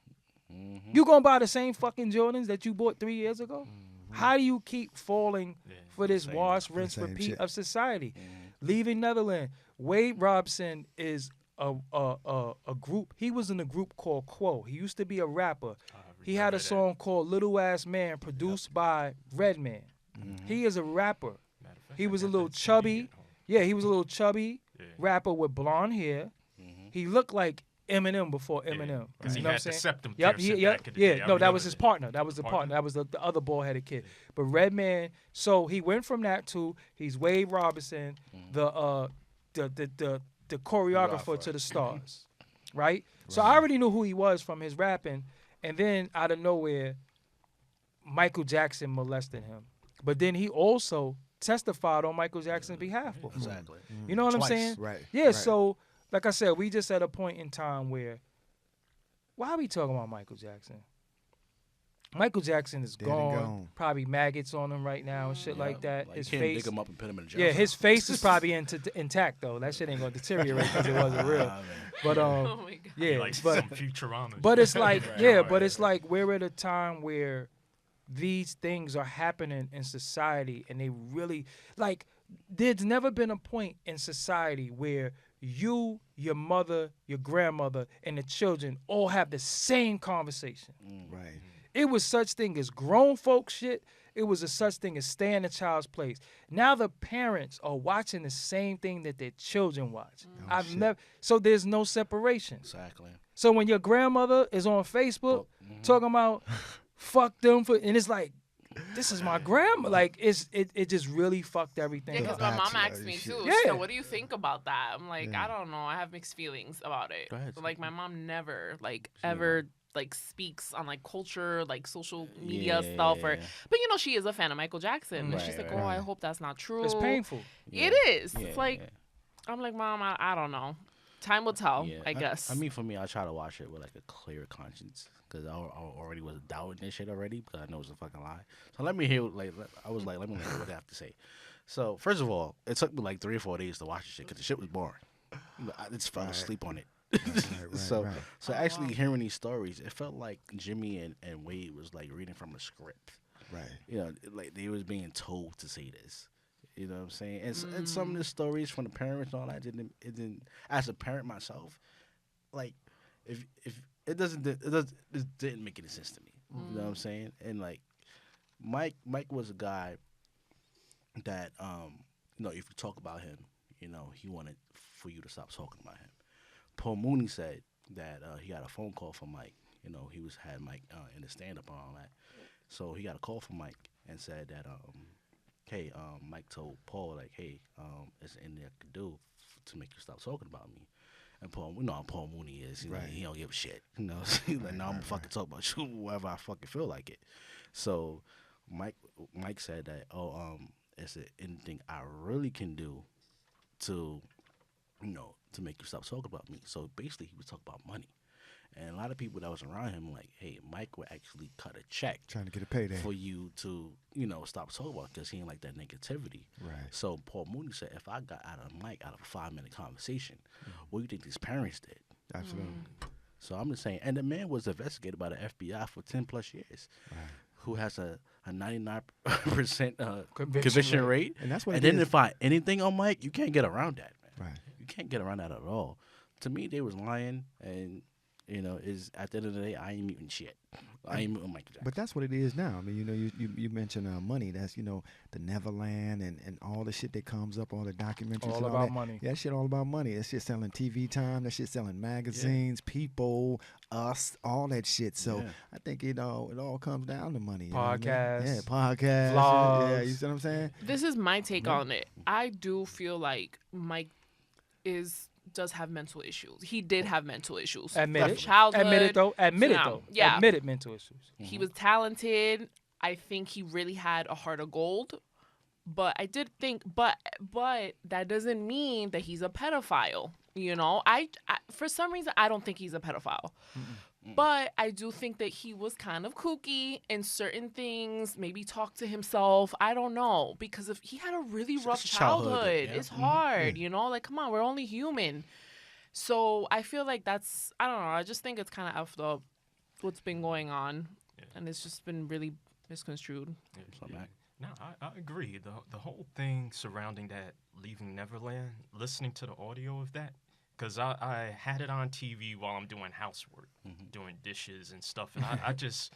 You going to buy the same fucking Jordans that you bought 3 years ago? How do you keep falling for this same- wash, rinse, same repeat shit. of society? Leaving Netherlands. Wade Robson is a group. He was in a group called Quo. He used to be a rapper. He had a song called Little Ass Man produced by Redman. He is a rapper. He was a little chubby. Yeah, he was a little chubby rapper with blonde hair. He looked like Eminem before Eminem. Because he You know had what I'm the saying? septum Yep, piercing back in the day. I no, that remember was his partner. That was the partner. That was the other bald-headed kid. But Redman, so he went from that to he's Wade Robinson, the choreographer to the stars, right? So I already knew who he was from his rapping, and then out of nowhere, Michael Jackson molested him. But then he also testified on Michael Jackson's behalf before. Exactly. You know what I'm Twice. saying? Right. Yeah, right. so like I said, we just at a point in time where why are we talking about Michael Jackson? Michael Jackson is Dead and gone. gone. Probably maggots on him right now and shit like that. Like, His you can't face, dig him up and put him in a jail. yeah, cell. his face is probably intact though. That shit ain't gonna deteriorate because it wasn't real. Nah, man. But Oh my God. yeah, Like but some Futurama. but it's like Right. yeah, Right. but it's like we're at a time where these things are happening in society, and they really like. There's never been a point in society where you, your mother, your grandmother, and the children all have the same conversation. Right. It was such thing as grown folk shit. It was a such thing as stay in a child's place. Now the parents are watching the same thing that their children watch. I've never. So there's no separation. Exactly. So when your grandmother is on Facebook talking about fuck them for, and it's like, this is my grandma. Like it just really fucked everything Yeah, up. because my mom Bachelor asked me and too. shit. She said, Yeah. "What do you think about that?" I'm like, Yeah. I don't know. I have mixed feelings about it. Go ahead. But, like my mom never ever like speaks on like culture, like social media Yeah, stuff, yeah, or yeah. but you know she is a fan of Michael Jackson. And she's Right, like, right, "Oh, I right. hope that's not true." It's painful. It is. Yeah, It's like I'm like, Mom, I don't know. Time will tell, yeah. I guess. I mean, for me, I try to watch it with like a clear conscience because I already was doubting this shit already because I know it's a fucking lie. So let me hear let me hear what they have to say. So first of all, it took me like 3 or 4 days to watch the shit because the shit was boring. I just fell asleep on it. So actually hearing these stories, it felt like Jimmy and Wade was like reading from a script. Right. You know, like they was being told to say this. You know what I'm saying? And some of the stories from the parents and all that didn't. As a parent myself, like if it didn't make any sense to me. You know what I'm saying? And like Mike was a guy that you know, if you talk about him, you know, he wanted for you to stop talking about him. Paul Mooney said that he got a phone call from Mike. You know, he had Mike in the stand-up and all that. So he got a call from Mike and said that hey, Mike told Paul, like, hey, is there anything I could do to make you stop talking about me? And Paul, we know how Paul Mooney is. He, he don't give a shit. You know, he's like, no, I'm gonna fucking talk about you wherever I fucking feel like it. So Mike said that, is there anything I really can do to, you know, to make you stop talking about me? So basically, he was talking about money. And a lot of people that was around him, like, hey, Mike would actually cut a check Trying to get a payday. for you to, you know, stop talking about because he didn't like that negativity. Right. So Paul Mooney said, if I got out of Mike out of a 5-minute conversation, what do you think these parents did? Absolutely. So I'm just saying, and the man was investigated by the FBI for 10 plus years, who has a 99% conviction rate. And that's what And it then is. if I anything on Mike, you can't get around that, man. Right. You can't get around that at all. To me, they was lying, and you know, is at the end of the day, I ain't muting shit. I ain't muting Michael Jackson. But that's what it is now. I mean, you know, you mentioned money. That's, you know, the Neverland and all the shit that comes up, all the documentaries. All and about that. money. Yeah, that shit all about money. That shit selling TV time. That shit selling magazines, people, us, all that shit. So I think it all comes down to money. You know what I mean? Podcasts, Yeah, podcasts. vlogs. Yeah, you see what I'm saying? This is my take on it. I do feel like Mike does have mental issues. He did have mental issues. Admit it. Childhood. Admit it though. Admit it now. though. Yeah. Admitted mental issues. He was talented. I think he really had a heart of gold. But I did think, but that doesn't mean that he's a pedophile. You know, I for some reason I don't think he's a pedophile. But I do think that he was kind of kooky in certain things, maybe talk to himself. I don't know. Because if he had a really rough It's childhood, childhood, yeah. it's hard, you know? Like, come on, we're only human. So I feel like I don't know. I just think it's kind of effed up what's been going on. Yeah. And it's just been really misconstrued. No, I agree. The whole thing surrounding that Leaving Neverland, listening to the audio of that, because I had it on TV while I'm doing housework, doing dishes and stuff. And I just,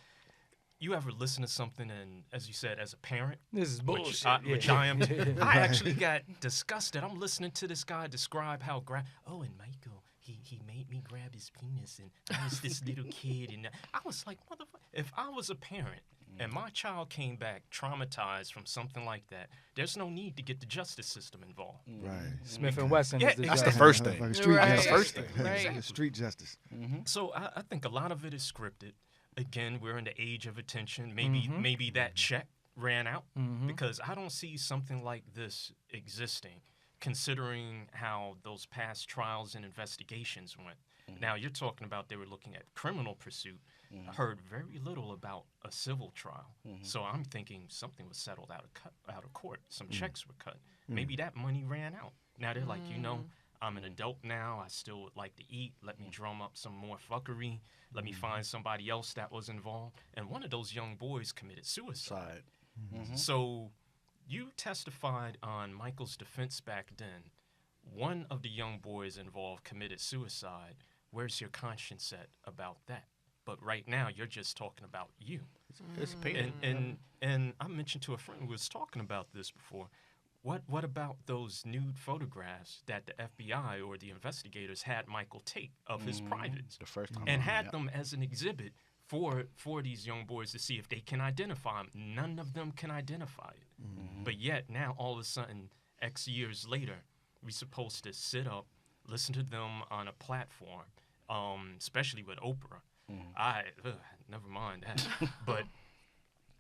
you ever listen to something and, as you said, as a parent, This is bullshit. which I am, I actually got disgusted. I'm listening to this guy describe how, and Michael, he made me grab his penis, and I was this little kid, and I was like, motherfucker, if I was a parent and my child came back traumatized from something like that, there's no need to get the justice system involved. Right. Smith and Wesson Yeah, is the that's judge. the first thing. Like street Right. justice. First thing. Right. Street justice. So I think a lot of it is scripted. Again, we're in the age of attention. Maybe that check ran out because I don't see something like this existing, considering how those past trials and investigations went. Now, you're talking about they were looking at criminal pursuit. I heard very little about a civil trial. So I'm thinking something was settled out of court. Some checks were cut. Maybe that money ran out. Now they're like, I'm an adult now. I still would like to eat. Let me drum up some more fuckery. Let me find somebody else that was involved. And one of those young boys committed suicide. So you testified on Michael's defense back then. One of the young boys involved committed suicide. Where's your conscience at about that? But right now, you're just talking about you. It's pain. And I mentioned to a friend who was talking about this before. What about those nude photographs that the FBI or the investigators had Michael take of his privates The first time. and had them as an exhibit for these young boys to see if they can identify him? None of them can identify it. But yet now, all of a sudden, X years later, we're supposed to sit up, listen to them on a platform, especially with Oprah. Never mind that. But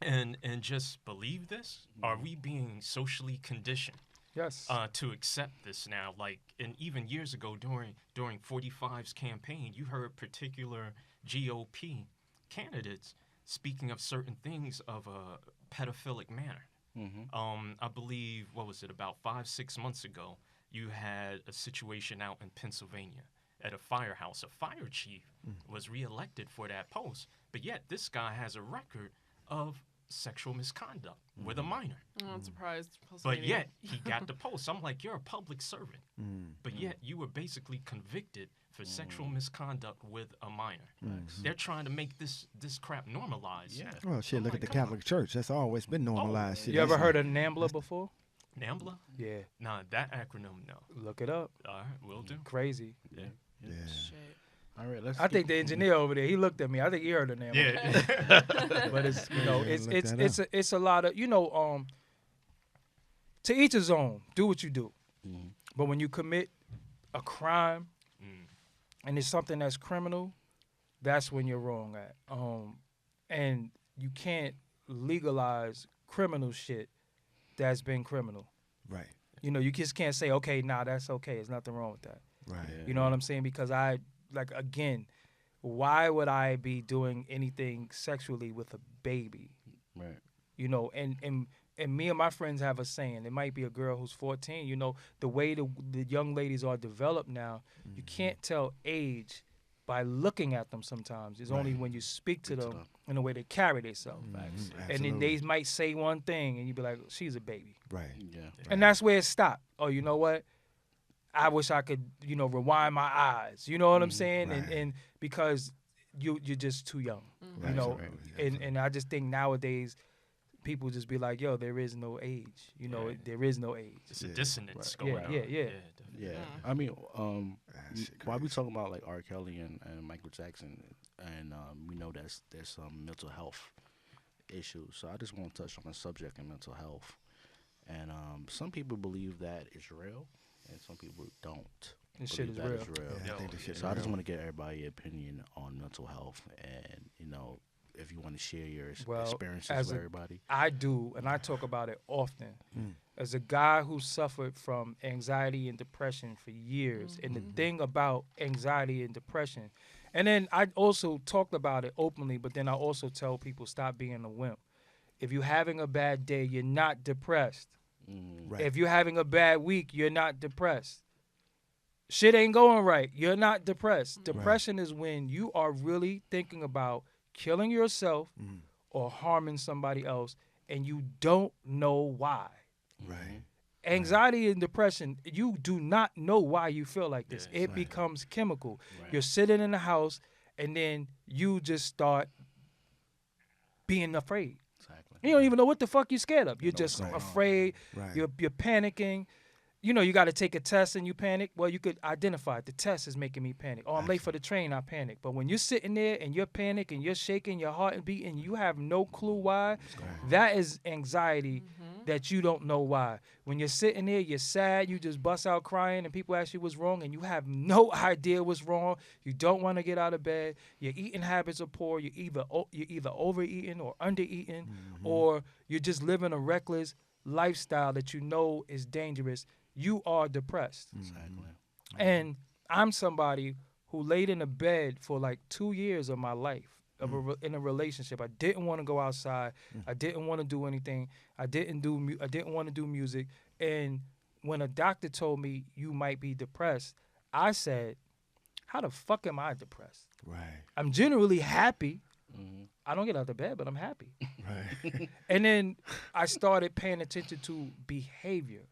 and just believe this? Are we being socially conditioned? Yes. To accept this now? Like, and even years ago during 45's campaign, you heard particular GOP candidates speaking of certain things of a pedophilic manner. I believe, what was it, about 5-6 months ago, you had a situation out in Pennsylvania at a firehouse. A fire chief was reelected for that post, but yet this guy has a record of sexual misconduct with a minor. I'm surprised. But yet he got the post. I'm like, you're a public servant, but yet you were basically convicted for sexual misconduct with a minor. They're trying to make this crap normalized. Yeah. Well, shit, I'm look like, at the come on. Catholic Church. That's always been normalized. Shit, You ever that's- heard of NAMBLA before? NAMBLA? Yeah. Nah, that acronym, no. Look it up. All right, will do. Crazy. Yeah. Yeah. Shit. All right, let's. I think the engineer over there, he looked at me. I think he heard of NAMBLA. Yeah. But it's Yeah, look that it's a lot of to each his own. Do what you do. But when you commit a crime and it's something that's criminal, that's when you're wrong at. And you can't legalize criminal shit that's been criminal. Right. You just can't say, okay, nah, that's okay. There's nothing wrong with that. Right. You know what I'm saying? Because again, why would I be doing anything sexually with a baby? Right. And me and my friends have a saying. It might be a girl who's 14. The way the young ladies are developed now, you can't tell age by looking at them sometimes. It's only when you speak to them in the way they carry themselves. And then they might say one thing, and you be like, she's a baby. Right. Yeah. And that's where it stopped. Oh, you know what? I wish I could, rewind my eyes. You know what I'm saying? Right. And because you're just too young. Right. Right. And I just think nowadays people just be like, yo, there is no age. There is no age. It's a dissonance Right. going on. Yeah. Yeah. I mean, why we talking about like R. Kelly and Michael Jackson, and we know there's some mental health issues. So I just want to touch on the subject of mental health. And some people believe that it's real, and some people don't. This shit is believe real. that it's Yeah, I think this shit is So I just real. want to get everybody's opinion on mental health, and if you want to share your Well, experiences as with a- everybody. I do, and I talk about it often. As a guy who suffered from anxiety and depression for years, and the thing about anxiety and depression, and then I also talked about it openly, but then I also tell people stop being a wimp. If you're having a bad day, you're not depressed. Right. If you're having a bad week, you're not depressed. Shit ain't going right. You're not depressed. Depression is when you are really thinking about killing yourself or harming somebody else, and you don't know why. Right. Anxiety and depression, you do not know why you feel like this. Yes. It becomes chemical. Right. You're sitting in the house, and then you just start being afraid. Exactly. You don't even know what the fuck you're scared of. You're just what's going on. afraid. Right. You're panicking. you got to take a test and you panic. Well, you could identify it. The test is making me panic. Oh, I'm late for the train, I panic. But when you're sitting there and you're panicking, you're shaking, your heart is beating, you have no clue why, that is anxiety that you don't know why. When you're sitting there, you're sad, you just bust out crying and people ask you what's wrong and you have no idea what's wrong. You don't want to get out of bed. Your eating habits are poor. You're either overeating or undereating, or you're just living a reckless lifestyle that you know is dangerous. You are depressed. Exactly. And I'm somebody who laid in a bed for like 2 years of my life in a relationship. I didn't want to go outside. I didn't want to do anything. I didn't want to do music. And when a doctor told me you might be depressed, I said, how the fuck am I depressed? Right. I'm generally happy. I don't get out of bed, but I'm happy. Right. And then I started paying attention to behavior.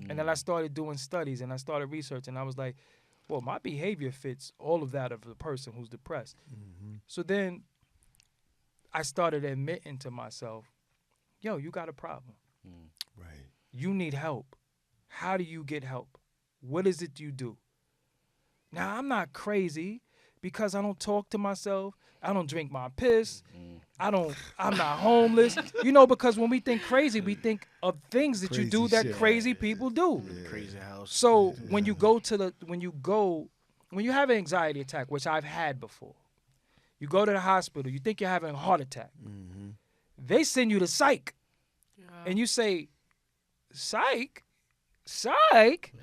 And then I started doing studies and I started researching. I was like, well, my behavior fits all of that of the person who's depressed. So then I started admitting to myself, yo, you got a problem. Right. You need help. How do you get help? What is it you do? Now, I'm not crazy because I don't talk to myself. I don't drink my piss. I'm not homeless. Because when we think crazy, we think of things that you Crazy do that shit. crazy people do. Crazy house. So when you have an anxiety attack, which I've had before, you go to the hospital, you think you're having a heart attack. They send you to psych. And you say, psych? Psych?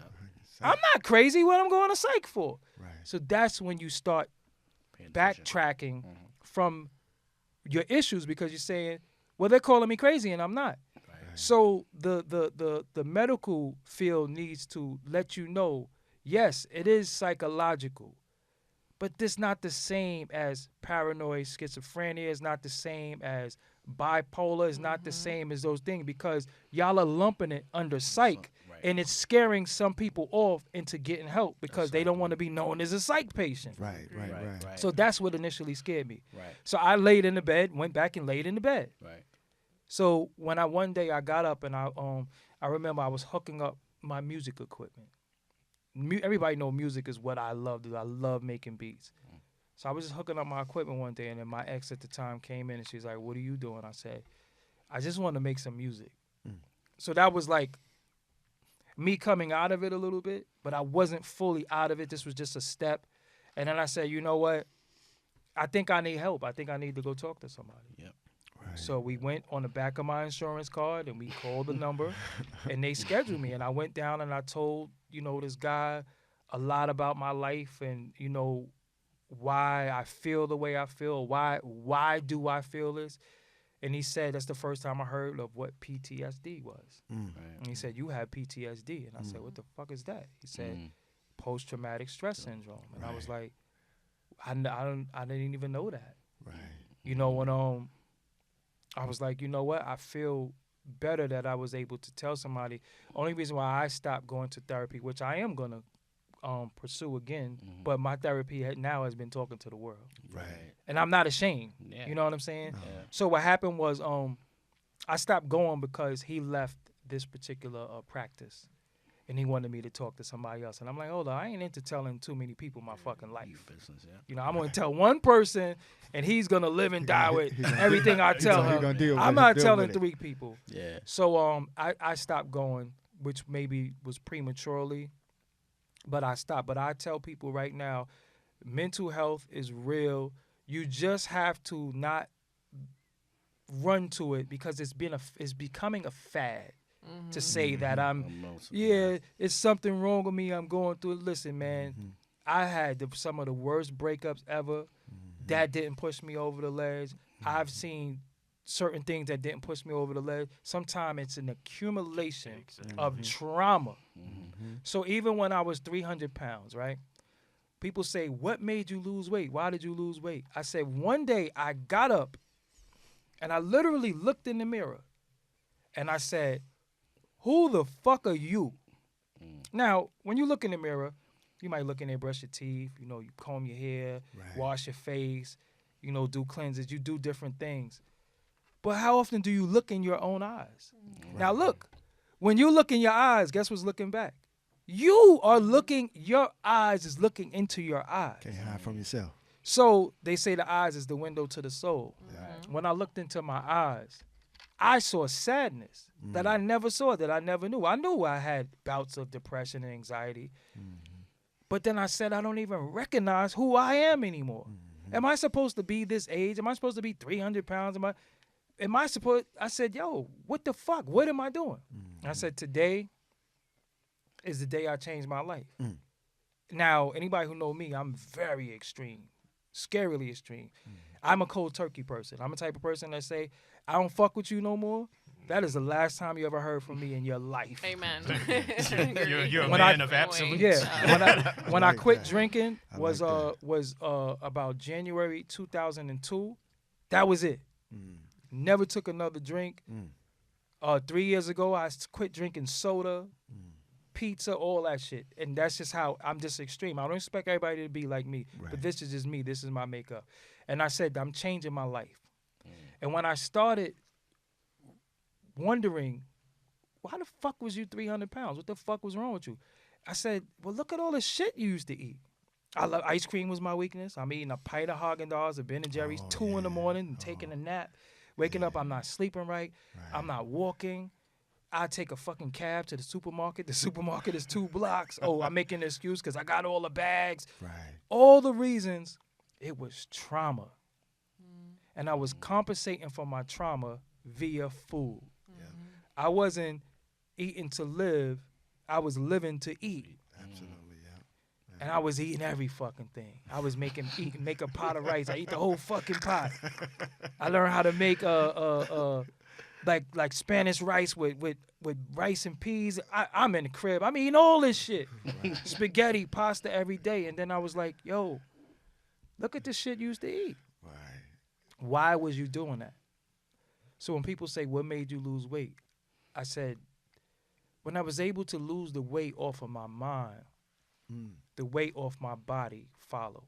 I'm not crazy. What I'm going to psych for? Right. So that's when you start backtracking from your issues because you're saying, well, they're calling me crazy and I'm not. Right. So the medical field needs to let you know, yes, it is psychological, but this not the same as paranoid schizophrenia. It's not the same as bipolar. It's not the same as those things because y'all are lumping it under psych. And it's scaring some people off into getting help because they don't want to be known as a psych patient. Right. So that's what initially scared me. Right. So I laid in the bed, went back and laid in the bed. Right. So when one day I got up and I remember I was hooking up my music equipment. Everybody know music is what I love to do. I love making beats. So I was just hooking up my equipment one day and then my ex at the time came in and she's like, what are you doing? I said, I just want to make some music. So that was like me coming out of it a little bit, but I wasn't fully out of it. This was just a step. And then I said, you know what? I think I need help. I think I need to go talk to somebody. Yep. Right. So we went on the back of my insurance card and we called the number and they scheduled me. And I went down and I told, this guy a lot about my life and, why I feel the way I feel. Why do I feel this? And he said, that's the first time I heard of what PTSD was. Right. And he said, you have PTSD. And I said, what the fuck is that? He said, post-traumatic stress syndrome. And I was like, I didn't even know that. Right. When I was like, you know what? I feel better that I was able to tell somebody. Only reason why I stopped going to therapy, which I am going to pursue again, but my therapy now has been talking to the world. Right. And I'm not ashamed. Yeah. You know what I'm saying? Yeah. So what happened was I stopped going because he left this particular practice and he wanted me to talk to somebody else. And I'm like, hold on, I ain't into telling too many people my fucking life. Business, yeah. I'm going to tell one person and he's going to live and die with everything I tell him. I'm not telling 3 people. Yeah. So I stopped going, which maybe was prematurely, but I stopped. But I tell people right now, mental health is real. You just have to not run to it because it's becoming a fad to say that it's something wrong with me. I'm going through it. Listen, man, I had some of the worst breakups ever. That didn't push me over the ledge. I've seen certain things that didn't push me over the ledge. Sometimes it's an accumulation of trauma. So even when I was 300 pounds, right? People say, what made you lose weight? Why did you lose weight? I said, one day I got up and I literally looked in the mirror and I said, who the fuck are you? Now, when you look in the mirror, you might look in there, brush your teeth, you comb your hair, wash your face, do cleanses, you do different things. But how often do you look in your own eyes? Now look, When you look in your eyes, guess what's looking back? You are looking, your eyes is looking into your eyes. Can't hide from yourself. So they say the eyes is the window to the soul. Right. When I looked into my eyes, I saw sadness that I never saw, that I never knew. I knew I had bouts of depression and anxiety. But then I said, I don't even recognize who I am anymore. Am I supposed to be this age? Am I supposed to be 300 pounds? I said, yo, what the fuck? What am I doing? I said, today is the day I changed my life. Now, anybody who know me, I'm very extreme, scarily extreme. I'm a cold turkey person. I'm the type of person that say, I don't fuck with you no more. That is the last time you ever heard from me in your life. Amen. You're a man of absolute. Yeah. When I quit drinking was about January 2002. That was it. Never took another drink. 3 years ago, I quit drinking soda, pizza, all that shit. And that's just how I'm just extreme. I don't expect everybody to be like me, but this is just me. This is my makeup. And I said, I'm changing my life. And when I started wondering, why the fuck was you 300 pounds? What the fuck was wrong with you? I said, well, look at all the shit you used to eat. I love ice cream was my weakness. I'm eating a pint of Haagen-Dazs, a Ben & Jerry's, 2 in the morning, and taking a nap. Waking up, I'm not sleeping right. I'm not walking. I take a fucking cab to the supermarket. The supermarket is 2 blocks. Oh, I'm making an excuse because I got all the bags. Right. All the reasons, it was trauma. And I was compensating for my trauma via food. I wasn't eating to live. I was living to eat. Absolutely, yeah. And I was eating every fucking thing. I was make a pot of rice. I eat the whole fucking pot. I learned how to make like Spanish rice with rice and peas. I'm in the crib. I'm eating all this shit. Spaghetti, pasta every day. And then I was like, yo, look at the shit you used to eat. Right. Why was you doing that? So when people say, what made you lose weight? I said, when I was able to lose the weight off of my mind, the weight off my body followed.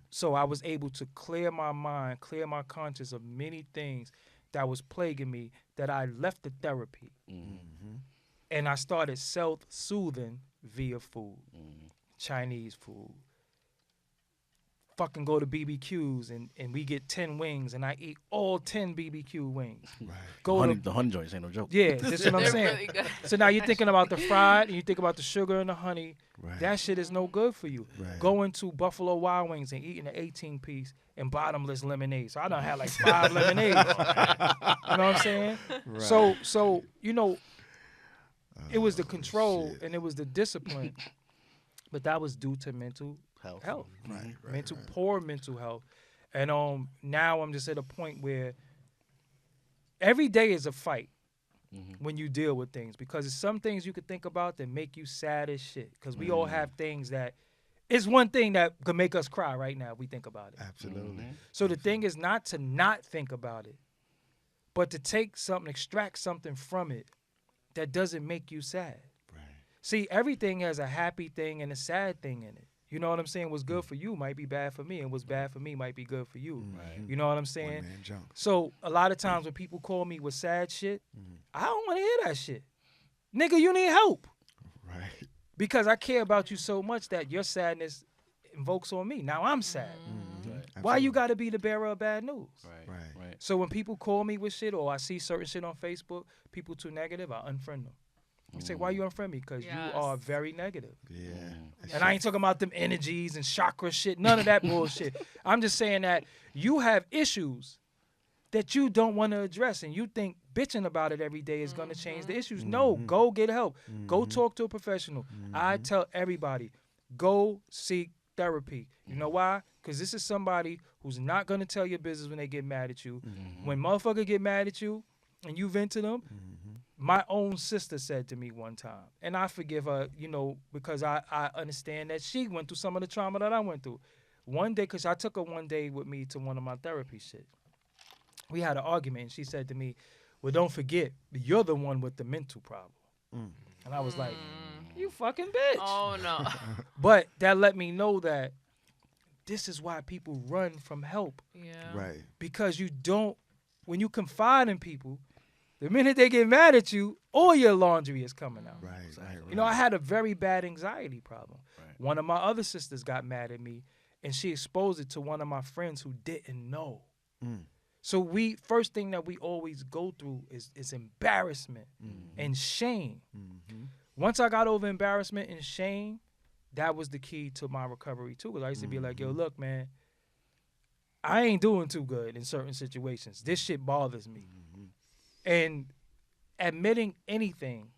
So I was able to clear my mind, clear my conscience of many things that was plaguing me, that I left the therapy. And I started self-soothing via food, Chinese food. Fucking go to BBQs and we get 10 wings and I eat all 10 BBQ wings. Right. The honey joints ain't no joke. Yeah, this is what I'm saying. Really good. So now you're thinking about the fried and you think about the sugar and the honey. Right. That shit is no good for you. Right. Going to Buffalo Wild Wings and eating an 18-piece and bottomless lemonade. So I done had like 5 lemonades. You know what I'm saying? Right. So you know, it was the control and it was the discipline, but that was due to mental health. Right. Poor mental health. And now I'm just at a point where every day is a fight when you deal with things, because there's some things you could think about that make you sad as shit, because we all have things that, it's one thing that could make us cry right now if we think about it. Absolutely. So the thing is not to not think about it, but to take something, extract something from it that doesn't make you sad. Right. See, everything has a happy thing and a sad thing in it. You know what I'm saying? What's good for you might be bad for me, and what's bad for me might be good for you. Right. You know what I'm saying? One man junk. So a lot of times when people call me with sad shit, I don't want to hear that shit. Nigga, you need help. Right. Because I care about you so much that your sadness invokes on me. Now I'm sad. Why you got to be the bearer of bad news? Right. So when people call me with shit or I see certain shit on Facebook, people too negative, I unfriend them. You say, why you unfriend me? Because you are very negative. Yeah. And I ain't talking about them energies and chakra shit, none of that bullshit. I'm just saying that you have issues that you don't want to address, and you think bitching about it every day is going to change the issues. No, go get help. Go talk to a professional. I tell everybody, go seek therapy. You know why? Because this is somebody who's not going to tell your business when they get mad at you. When motherfuckers get mad at you and you vent to them, my own sister said to me one time, and I forgive her, you know, because I understand that she went through some of the trauma that I went through. One day, because I took her one day with me to one of my therapy shit. We had an argument, and she said to me, well, don't forget, you're the one with the mental problem. And I was like, you fucking bitch. Oh, no. But that let me know that this is why people run from help. Yeah. Right. Because you don't, when you confide in people, The minute they get mad at you, all your laundry is coming out. Right, right, right. You know, I had a very bad anxiety problem. Right. One of my other sisters got mad at me, and she exposed it to one of my friends who didn't know. Mm. So first thing that we always go through is embarrassment and shame. Mm-hmm. Once I got over embarrassment and shame, that was the key to my recovery too. Because I used to be like, yo, look, man, I ain't doing too good in certain situations. This shit bothers me. And admitting anything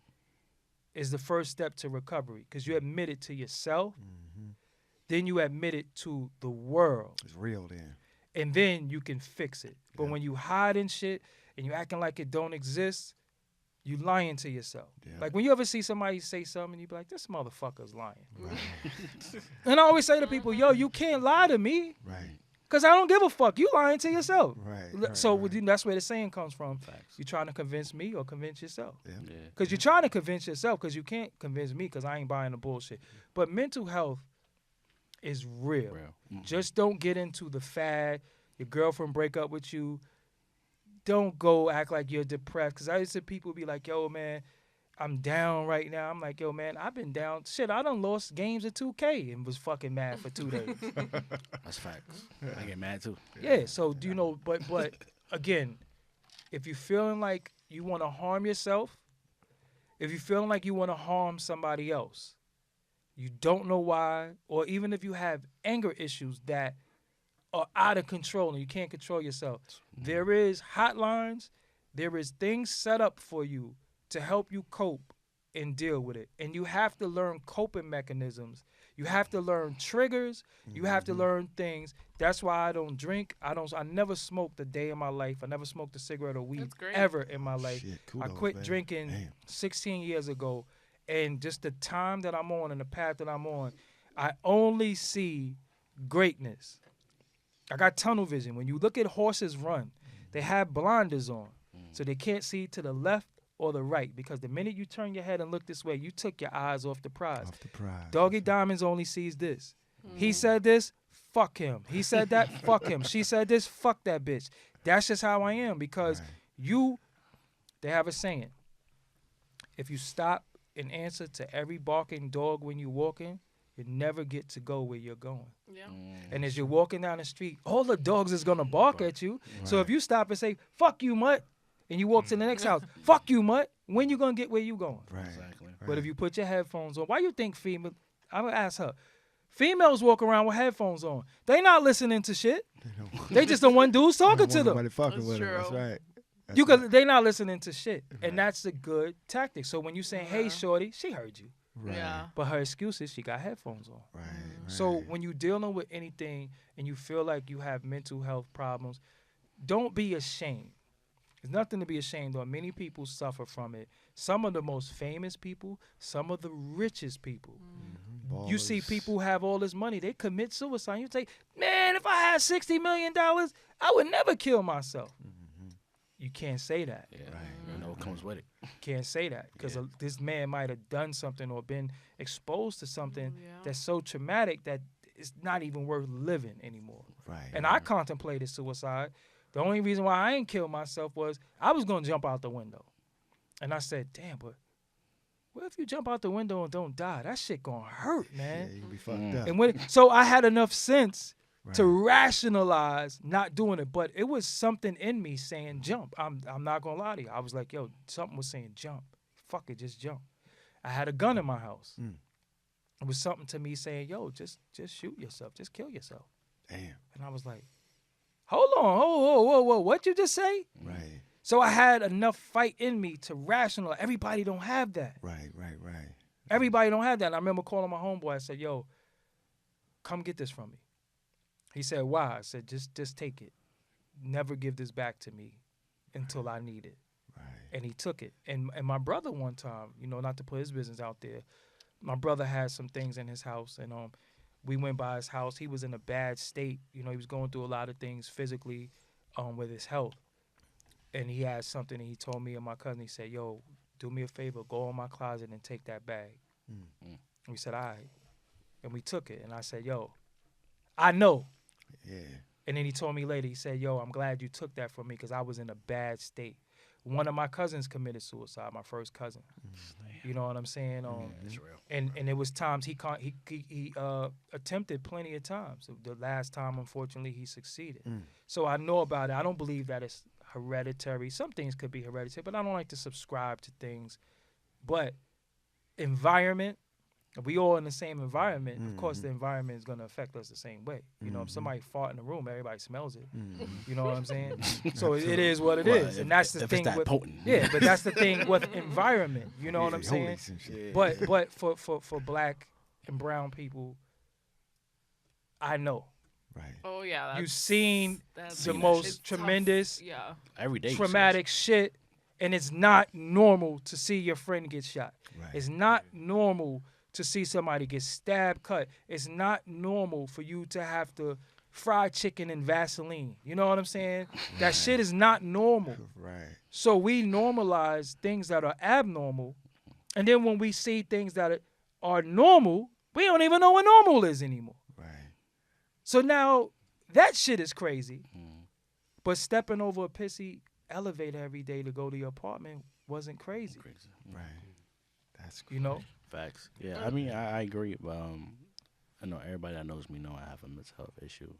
is the first step to recovery, because you admit it to yourself, then you admit it to the world, It's real then. and then you can fix it. But when you hiding shit and you acting like it don't exist, you lying to yourself. Yeah. Like when you ever see somebody say something, you be like, this motherfucker's lying. And I always say to people, yo, you can't lie to me, Right. because I don't give a fuck. You lying to yourself. Right. So right. that's where the saying comes from. Facts. You trying to convince me or convince yourself? Yeah. Yeah. Because you're trying to convince yourself, because you can't convince me, because I ain't buying the bullshit. But mental health is real. Just don't get into the fad. Your girlfriend break up with you. Don't go act like you're depressed. Because I used to people be like, yo, man, I'm down right now. I'm like, yo, man, I've been down. Shit, I done lost games at 2K and was fucking mad for 2 days. That's facts. I get mad too. Yeah, so, you know, but again, if you're feeling like you want to harm yourself, if you're feeling like you want to harm somebody else, you don't know why, or even if you have anger issues that are out of control and you can't control yourself, there is hotlines, there is things set up for you to help you cope and deal with it. And you have to learn coping mechanisms. You have to learn triggers. You have to learn things. That's why I don't drink. I never smoked a day in my life. I never smoked a cigarette or weed That's great. ever in my life. Shit, I kudos, quit man. drinking Damn. 16 years ago. And just the time that I'm on and the path that I'm on, I only see greatness. I got tunnel vision. When you look at horses run, they have blinders on. So they can't see to the left or the right, because the minute you turn your head and look this way, you took your eyes off the prize. Off the prize. Doggie Diamonds only sees this. He said this, fuck him. He said that, fuck him. She said this, fuck that bitch. That's just how I am, because they have a saying. If you stop and answer to every barking dog when you're walking, you never get to go where you're going. Yeah. And as you're walking down the street, all the dogs is going to bark at you. So if you stop and say, fuck you, mutt, and you walk to the next house, fuck you, mutt, when you going to get where you going? Right. Exactly. But if you put your headphones on, why you think female, I'm going to ask her, females walk around with headphones on. They not listening to shit. They just the one dude's talking to them. Nobody fucking That's with them. That's true. right. That's You right. could, they not listening to shit. And that's a good tactic. So when you say, hey, shorty, she heard you. Right. Yeah. But her excuse is she got headphones on. Right. So right. when you're dealing with anything and you feel like you have mental health problems, don't be ashamed. There's nothing to be ashamed of. Many people suffer from it. Some of the most famous people, some of the richest people. You see Ballers. people have all this money, they commit suicide. You say, man, if I had $60 million, I would never kill myself. You can't say that. Yeah. You know what comes with it. Can't say that because this man might have done something or been exposed to something that's so traumatic that it's not even worth living anymore. Right. And I contemplated suicide. The only reason why I ain't killed myself was I was going to jump out the window. And I said, damn, but what if you jump out the window and don't die? That shit going to hurt, man. Yeah, you be fucked up. And so I had enough sense to Right. rationalize not doing it, but it was something in me saying jump. I'm not gonna lie to you. I was like, yo, something was saying jump. Fuck it, just jump. I had a gun in my house. It was something to me saying, yo, just shoot yourself, just kill yourself. Damn. And I was like, hold on, whoa, what you just say? Right. So I had enough fight in me to rationalize. Everybody don't have that. Right. Everybody don't have that. And I remember calling my homeboy. I said, yo, come get this from me. He said, why? I said, just take it. Never give this back to me until I need it. Right. And he took it. And my brother one time, you know, not to put his business out there, my brother had some things in his house, and we went by his house. He was in a bad state. You know, he was going through a lot of things physically with his health. And he had something, and he told me and my cousin, he said, yo, do me a favor, go in my closet and take that bag. We said, all right. And we took it. And I said, yo, I know. Yeah. And then he told me later, he said, yo, I'm glad you took that from me because I was in a bad state. one of my cousins committed suicide. My first cousin. You know what I'm saying? That's real. And it was times he attempted plenty of times. The last time, unfortunately, he succeeded. So I know about it. I don't believe that it's hereditary. Some things could be hereditary, but I don't like to subscribe to things. But environment, if we all in the same environment, of course the environment is going to affect us the same way. You know, if somebody fart in the room, everybody smells it. You know what I'm saying? So it is what it is. And that's the thing with potent. yeah, but that's the thing with environment. You know what I'm saying? But for black and brown people, I know. Right. Oh yeah. You've seen that's the that most it's tremendous, tough. Yeah. Every day. traumatic shit, and it's not normal to see your friend get shot. Right. It's not normal to see somebody get stabbed, cut. It's not normal for you to have to fry chicken and Vaseline. You know what I'm saying? That shit is not normal. Right. So we normalize things that are abnormal, and then when we see things that are normal, we don't even know what normal is anymore. Right. So now that shit is crazy. But stepping over a pissy elevator every day to go to your apartment wasn't crazy. Right. That's You know? Facts. Yeah, I mean, I agree. I know everybody that knows me know I have a mental health issue.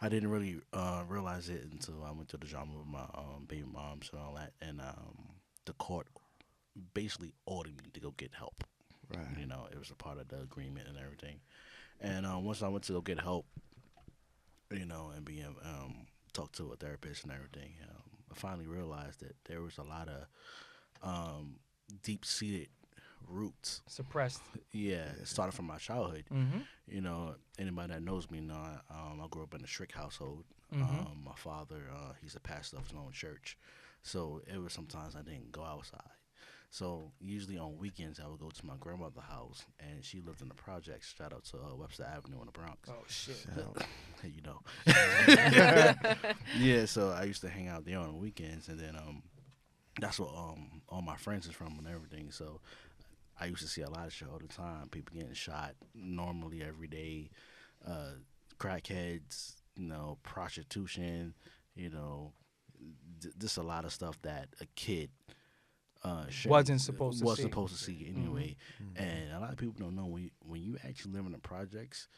I didn't really realize it until I went to the drama with my baby moms and all that, and the court basically ordered me to go get help. right. You know, it was a part of the agreement and everything. And once I went to go get help, you know, and being talk to a therapist and everything, I finally realized that there was a lot of deep-seated roots. Suppressed. Yeah, it started from my childhood. Mm-hmm. You know, anybody that knows me know I grew up in a strict household. My father, he's a pastor of his own church, so it was sometimes I didn't go outside. So usually on weekends I would go to my grandmother's house, and she lived in the projects. Shout out to Webster Avenue in the Bronx. Oh shit. You know. Yeah, so I used to hang out there on the weekends, and then that's what all my friends is from and everything. So I used to see a lot of shit all the time. People getting shot normally every day. Crackheads, you know, prostitution, you know, just a lot of stuff that a kid Wasn't supposed to see anyway. And a lot of people don't know when you actually live in the projects,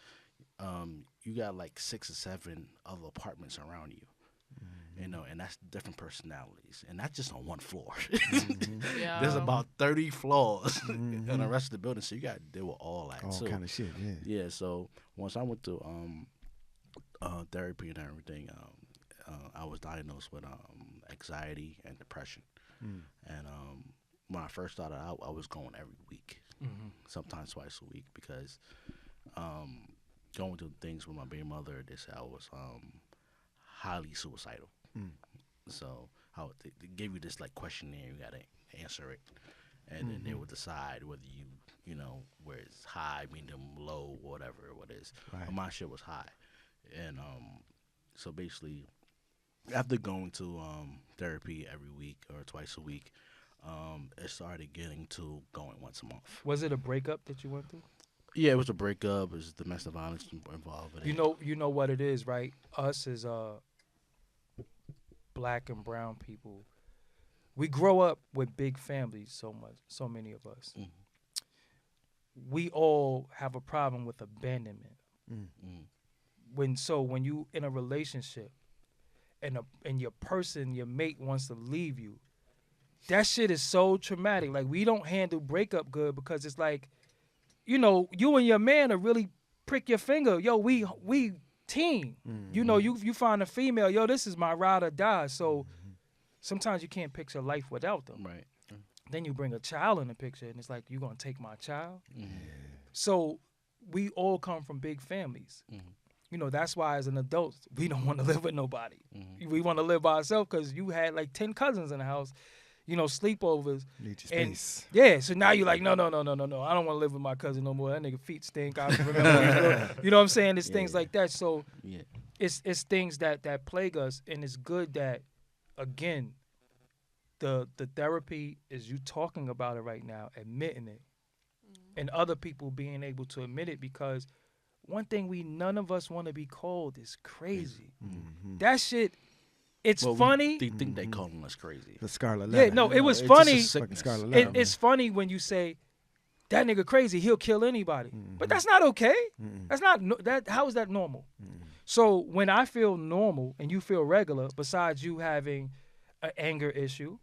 you got like 6 or 7 other apartments around you. You know, and that's different personalities, and that's just on one floor. Yeah. There's about 30 floors in the rest of the building, so you got to deal with all that. All kind of shit. Yeah. Yeah. So once I went to therapy and everything, I was diagnosed with anxiety and depression. And when I first started out, I was going every week, sometimes twice a week, because going through things with my baby mother, they said I was highly suicidal. So they give you this like questionnaire, you gotta answer it, and then they will decide whether you know, where it's high, medium, low, whatever what is. Right. But my shit was high, and so basically, after going to therapy every week or twice a week, it started getting to going once a month. Was it a breakup that you went through? Yeah, it was a breakup. It was domestic violence involved in it. You know what it is, right? Us as black and brown people, we grow up with big families so many of us. We all have a problem with abandonment. When you in a relationship and your mate wants to leave you, that shit is so traumatic. Like, we don't handle breakup good because it's like, you know, you and your man are really prick your finger. Yo, we team. You know, you find a female, yo, this is my ride or die. So sometimes you can't picture life without them. Right. Then you bring a child in the picture, and it's like, you gonna take my child? So we all come from big families. You know, that's why as an adult, we don't want to live with nobody. We want to live by ourselves because you had like 10 cousins in the house, you know, sleepovers. Need your space. Yeah, so now you're like, no. I don't want to live with my cousin no more. That nigga feet stink. I remember. You know what I'm saying? It's things like that. So it's things that plague us, and it's good that, again, the therapy is you talking about it right now, admitting it, and other people being able to admit it, because one thing none of us want to be called is crazy. That shit it's Well, funny. They think they calling us crazy. The Scarlet Yeah, Letter. no, it was It's just a funny. sickness. Scarlet Letter. It's funny when you say that nigga crazy, he'll kill anybody. But that's not okay. That's not that. How is that normal? So when I feel normal and you feel regular, besides you having an anger issue,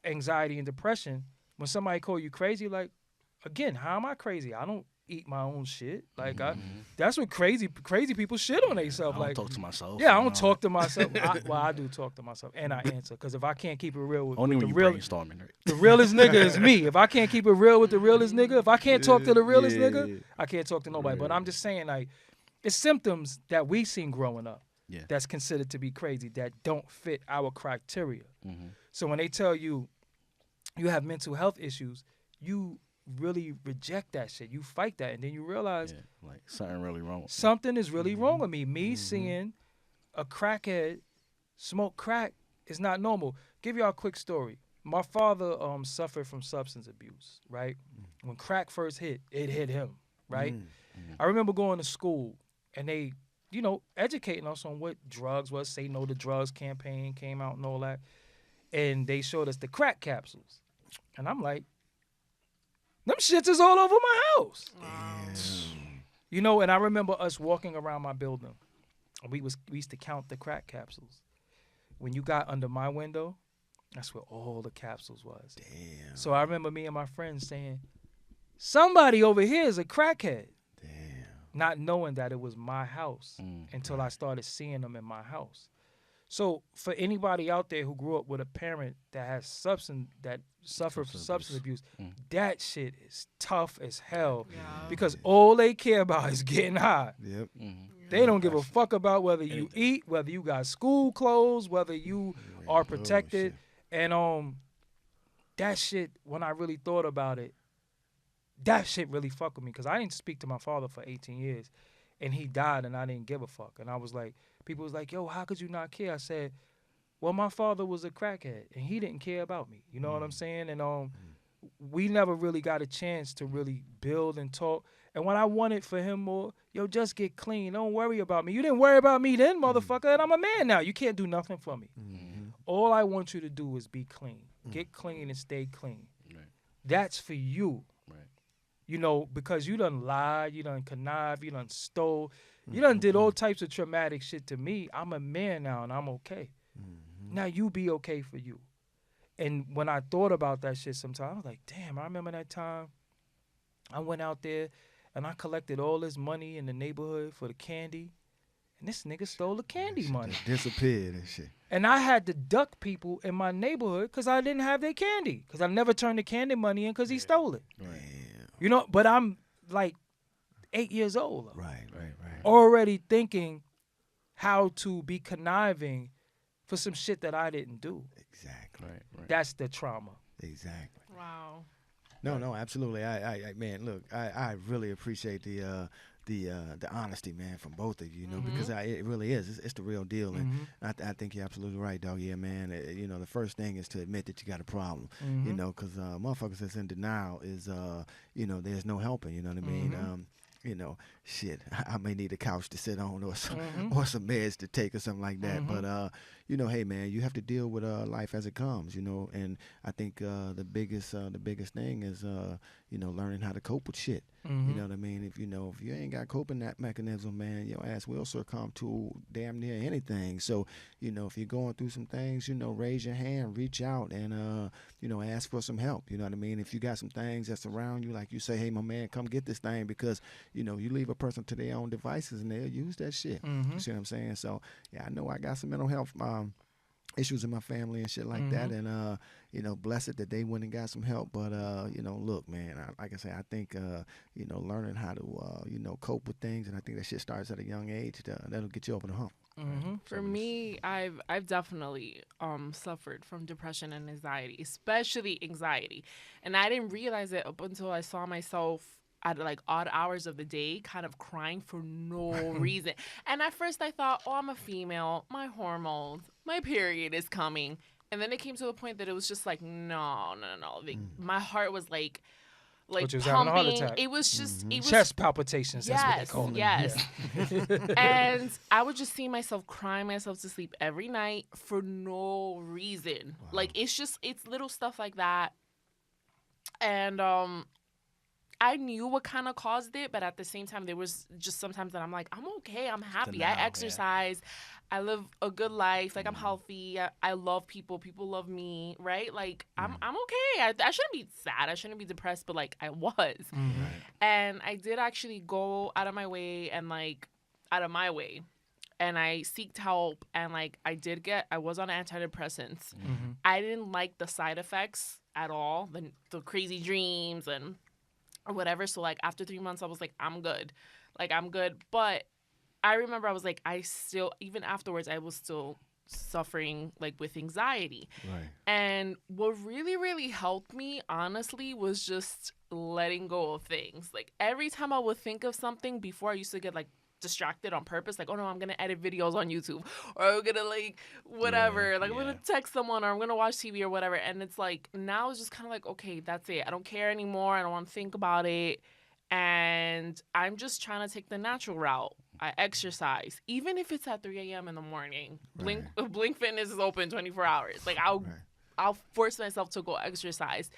anxiety and depression, when somebody call you crazy, like, again, how am I crazy? I don't eat my own shit. Like that's what crazy people shit on themselves. I don't Like, talk to myself. yeah, I don't talk to myself. I do talk to myself, and I answer. Because if I can't keep it real with, Only with when the you real, brainstorming, right? the realest nigga is me. If I can't keep it real with the realest nigga, if I can't talk to the realest nigga, I can't talk to nobody. But I'm just saying, like, it's symptoms that we seen growing up that's considered to be crazy that don't fit our criteria. So when they tell you you have mental health issues, you really reject that shit. You fight that, and then you realize like something really wrong. Something is really wrong with me. Me seeing a crackhead smoke crack is not normal. Give y'all a quick story. My father suffered from substance abuse, right? When crack first hit, it hit him, right? I remember going to school, and they, educating us on what drugs was. Say No to Drugs campaign came out and all that. And they showed us the crack capsules. And I'm like, them shits is all over my house. And I remember us walking around my building. And we used to count the crack capsules. When you got under my window, that's where all the capsules was. Damn. So I remember me and my friends saying, somebody over here is a crackhead. Damn. Not knowing that it was my house until I started seeing them in my house. So for anybody out there who grew up with a parent that has suffered from substance abuse, that shit is tough as hell because all they care about is getting high. Yep. They don't give a fuck about whether you eat, whether you got school clothes, whether you are protected. And that shit, when I really thought about it, that shit really fucked with me because I didn't speak to my father for 18 years. And he died, and I didn't give a fuck. And I was like, people was like, yo, how could you not care? I said, well, my father was a crackhead, and he didn't care about me. You know what I'm saying? And we never really got a chance to really build and talk. And what I wanted for him more, yo, just get clean. Don't worry about me. You didn't worry about me then, motherfucker, and I'm a man now. You can't do nothing for me. All I want you to do is be clean. Get clean and stay clean. Right. That's for you. Because you done lied, you done connived, you done stole, you done did all types of traumatic shit to me. I'm a man now and I'm okay. Now you be okay for you. And when I thought about that shit sometimes, I was like, damn, I remember that time I went out there and I collected all this money in the neighborhood for the candy. And this nigga stole the candy money. Disappeared and shit. And I had to duck people in my neighborhood because I didn't have their candy. Because I never turned the candy money in because he stole it. Right. But I'm like 8 years old. Right. Already thinking how to be conniving for some shit that I didn't do. Exactly. Right. That's the trauma. Exactly. Wow. No, absolutely. I man, look, I really appreciate the honesty, man, from both of you, because it really is. It's the real deal, and I think you're absolutely right, dog. Yeah, man. The first thing is to admit that you got a problem, because motherfuckers that's in denial is, there's no helping. You know what I mean? Shit, I may need a couch to sit on or some meds to take or something like that. But hey, man, you have to deal with life as it comes, and I think the biggest thing is learning how to cope with shit. You know what I mean? If you ain't got coping that mechanism, man, your ass will succumb to damn near anything. So if you're going through some things, raise your hand, reach out, and ask for some help. You know what I mean? If you got some things that's around you, like you say, hey, my man, come get this thing, because you leave a person to their own devices and they'll use that shit. You see what I'm saying? So yeah, I know I got some mental health issues in my family and shit like that, and blessed that they went and got some help. But look, man, like I say, I think learning how to cope with things, and I think that shit starts at a young age. That'll get you over the hump. For me, I've definitely suffered from depression and anxiety, especially anxiety, and I didn't realize it up until I saw myself at like odd hours of the day kind of crying for no reason. And at first I thought, oh, I'm a female, my hormones, my period is coming. And then it came to a point that it was just like, no. Like, my heart was like like But you was having a heart pumping. attack. It was just it was Chest palpitations. That's what they call it. yes. And I would just see myself crying myself to sleep every night for no reason. Like it's little stuff like that. And I knew what kind of caused it, but at the same time, there was just sometimes that I'm like, I'm okay, I'm happy, I exercise, I live a good life, like I'm healthy, I love people love me, right? Like I'm okay. I shouldn't be sad, I shouldn't be depressed, but like I was. And I did actually go out of my way, and I seeked help, and like I was on antidepressants. I didn't like the side effects at all, the crazy dreams and or whatever. So like after 3 months, I was like, I'm good. But I remember I was like, even afterwards, I was still suffering like with anxiety. Right. And what really, really helped me, honestly, was just letting go of things. Like every time I would think of something, before I used to get like distracted on purpose, like, oh no, I'm gonna edit videos on YouTube, or I'm gonna like whatever, I'm gonna text someone, or I'm gonna watch TV or whatever. And it's like now it's just kind of like, okay, that's it, I don't care anymore, I don't want to think about it, and I'm just trying to take the natural route. I Right. exercise, even if it's at 3 a.m. in the morning. Blink Fitness is open 24 hours. Like I'll force myself to go exercise.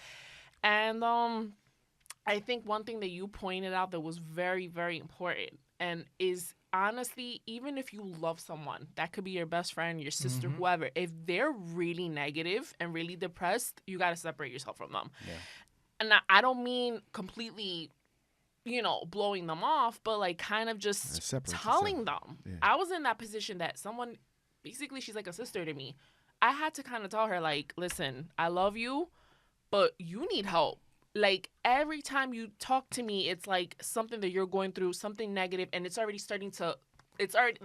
And I think one thing that you pointed out that was very, very important, and is honestly, even if you love someone, that could be your best friend, your sister, whoever, if they're really negative and really depressed, you got to separate yourself from them. Yeah. And I don't mean completely, blowing them off, but like kind of just telling them. Yeah. I was in that position that someone, basically she's like a sister to me. I had to kind of tell her, like, listen, I love you, but you need help. Like every time you talk to me, it's like something that you're going through, something negative, and it's already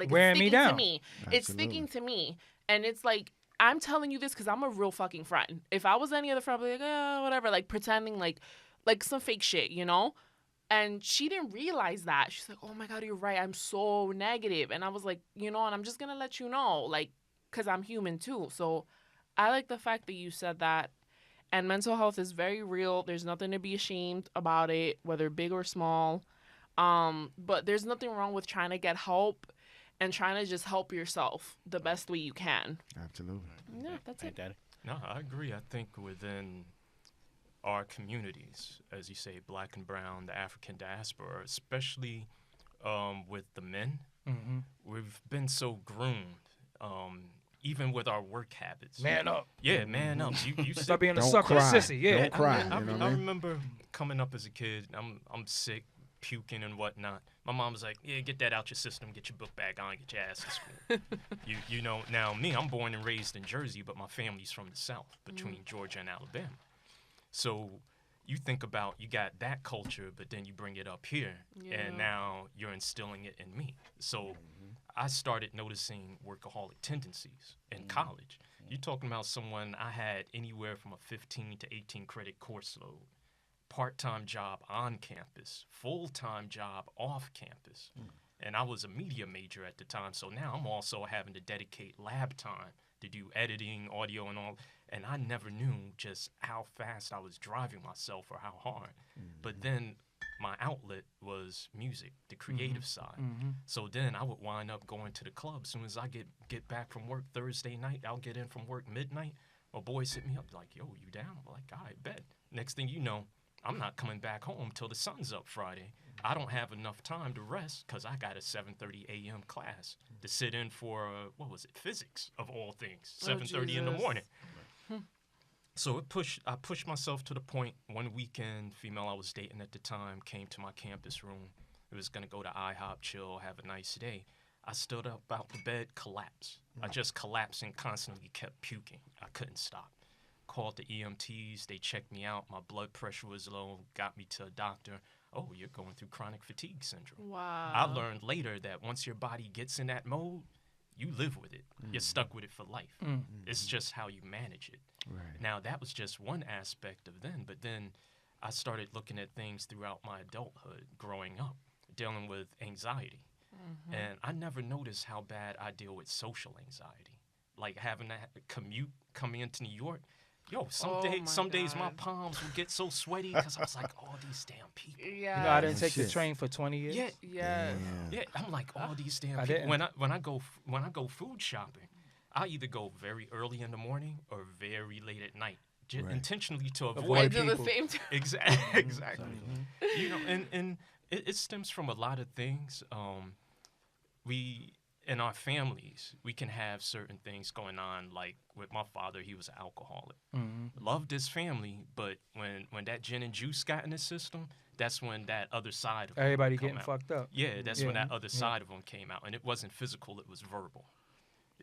wearing me down. To me. Absolutely. It's sticking to me, and it's like I'm telling you this because I'm a real fucking friend. If I was any other friend, I'd be like, whatever, like pretending like some fake shit, And she didn't realize that. She's like, oh my God, you're right, I'm so negative. And I was like, and I'm just gonna let you know, like, because I'm human too. So I like the fact that you said that. And mental health is very real. There's nothing to be ashamed about it, whether big or small. But there's nothing wrong with trying to get help and trying to just help yourself the best way you can. Absolutely. Yeah, that's it. Daddy. No, I agree. I think within our communities, as you say, black and brown, the African diaspora, especially with the men, we've been so groomed. Even with our work habits. Man up. Yeah, man up. You stop being a sucker sissy. Yeah. Don't cry. I remember coming up as a kid. I'm sick, puking and whatnot. My mom was like, yeah, get that out your system, get your book bag on, get your ass to school. Now me, I'm born and raised in Jersey, but my family's from the South, between Georgia and Alabama. So you think about, you got that culture, but then you bring it up here, and now you're instilling it in me. So I started noticing workaholic tendencies in college. You're talking about someone, I had anywhere from a 15 to 18 credit course load, part-time job on campus, full-time job off campus. And I was a media major at the time, so now I'm also having to dedicate lab time to do editing, audio, and all. And I never knew just how fast I was driving myself or how hard. But then my outlet was music, the creative side. So then I would wind up going to the club. As soon as I get back from work Thursday night, I'll get in from work midnight. My boys hit me up like, yo, you down? I'm like, all right, bet. Next thing you know, I'm not coming back home till the sun's up Friday. I don't have enough time to rest because I got a 7:30 a.m. class to sit in for, physics of all things, 7:30 in the morning. So I pushed myself to the point. One weekend, female I was dating at the time came to my campus room. It was gonna go to IHOP, chill, have a nice day. I stood up out the bed, collapsed. I just collapsed and constantly kept puking. I couldn't stop. Called the EMTs. They checked me out. My blood pressure was low. Got me to a doctor. Oh, you're going through chronic fatigue syndrome. Wow. I learned later that once your body gets in that mode, you live with it. You're stuck with it for life. It's just how you manage it. Right. Now, that was just one aspect of then, but then I started looking at things throughout my adulthood, growing up, dealing with anxiety. And I never noticed how bad I deal with social anxiety. Like having that commute coming into New York, Yo, some days my palms would get so sweaty because I was like, all these damn people. Yeah. You know, I didn't take the train for 20 years. Yeah. I'm like, all these damn people. When I go food shopping, I either go very early in the morning or very late at night, intentionally to avoid people. At the same time. Exactly. You know, and it stems from a lot of things. We in our families, we can have certain things going on. Like with my father, he was an alcoholic. Loved his family, but when that gin and juice got in his system, that's when that other side of everybody him getting out. fucked up. Yeah, that's when that other side of him came out, and it wasn't physical; it was verbal.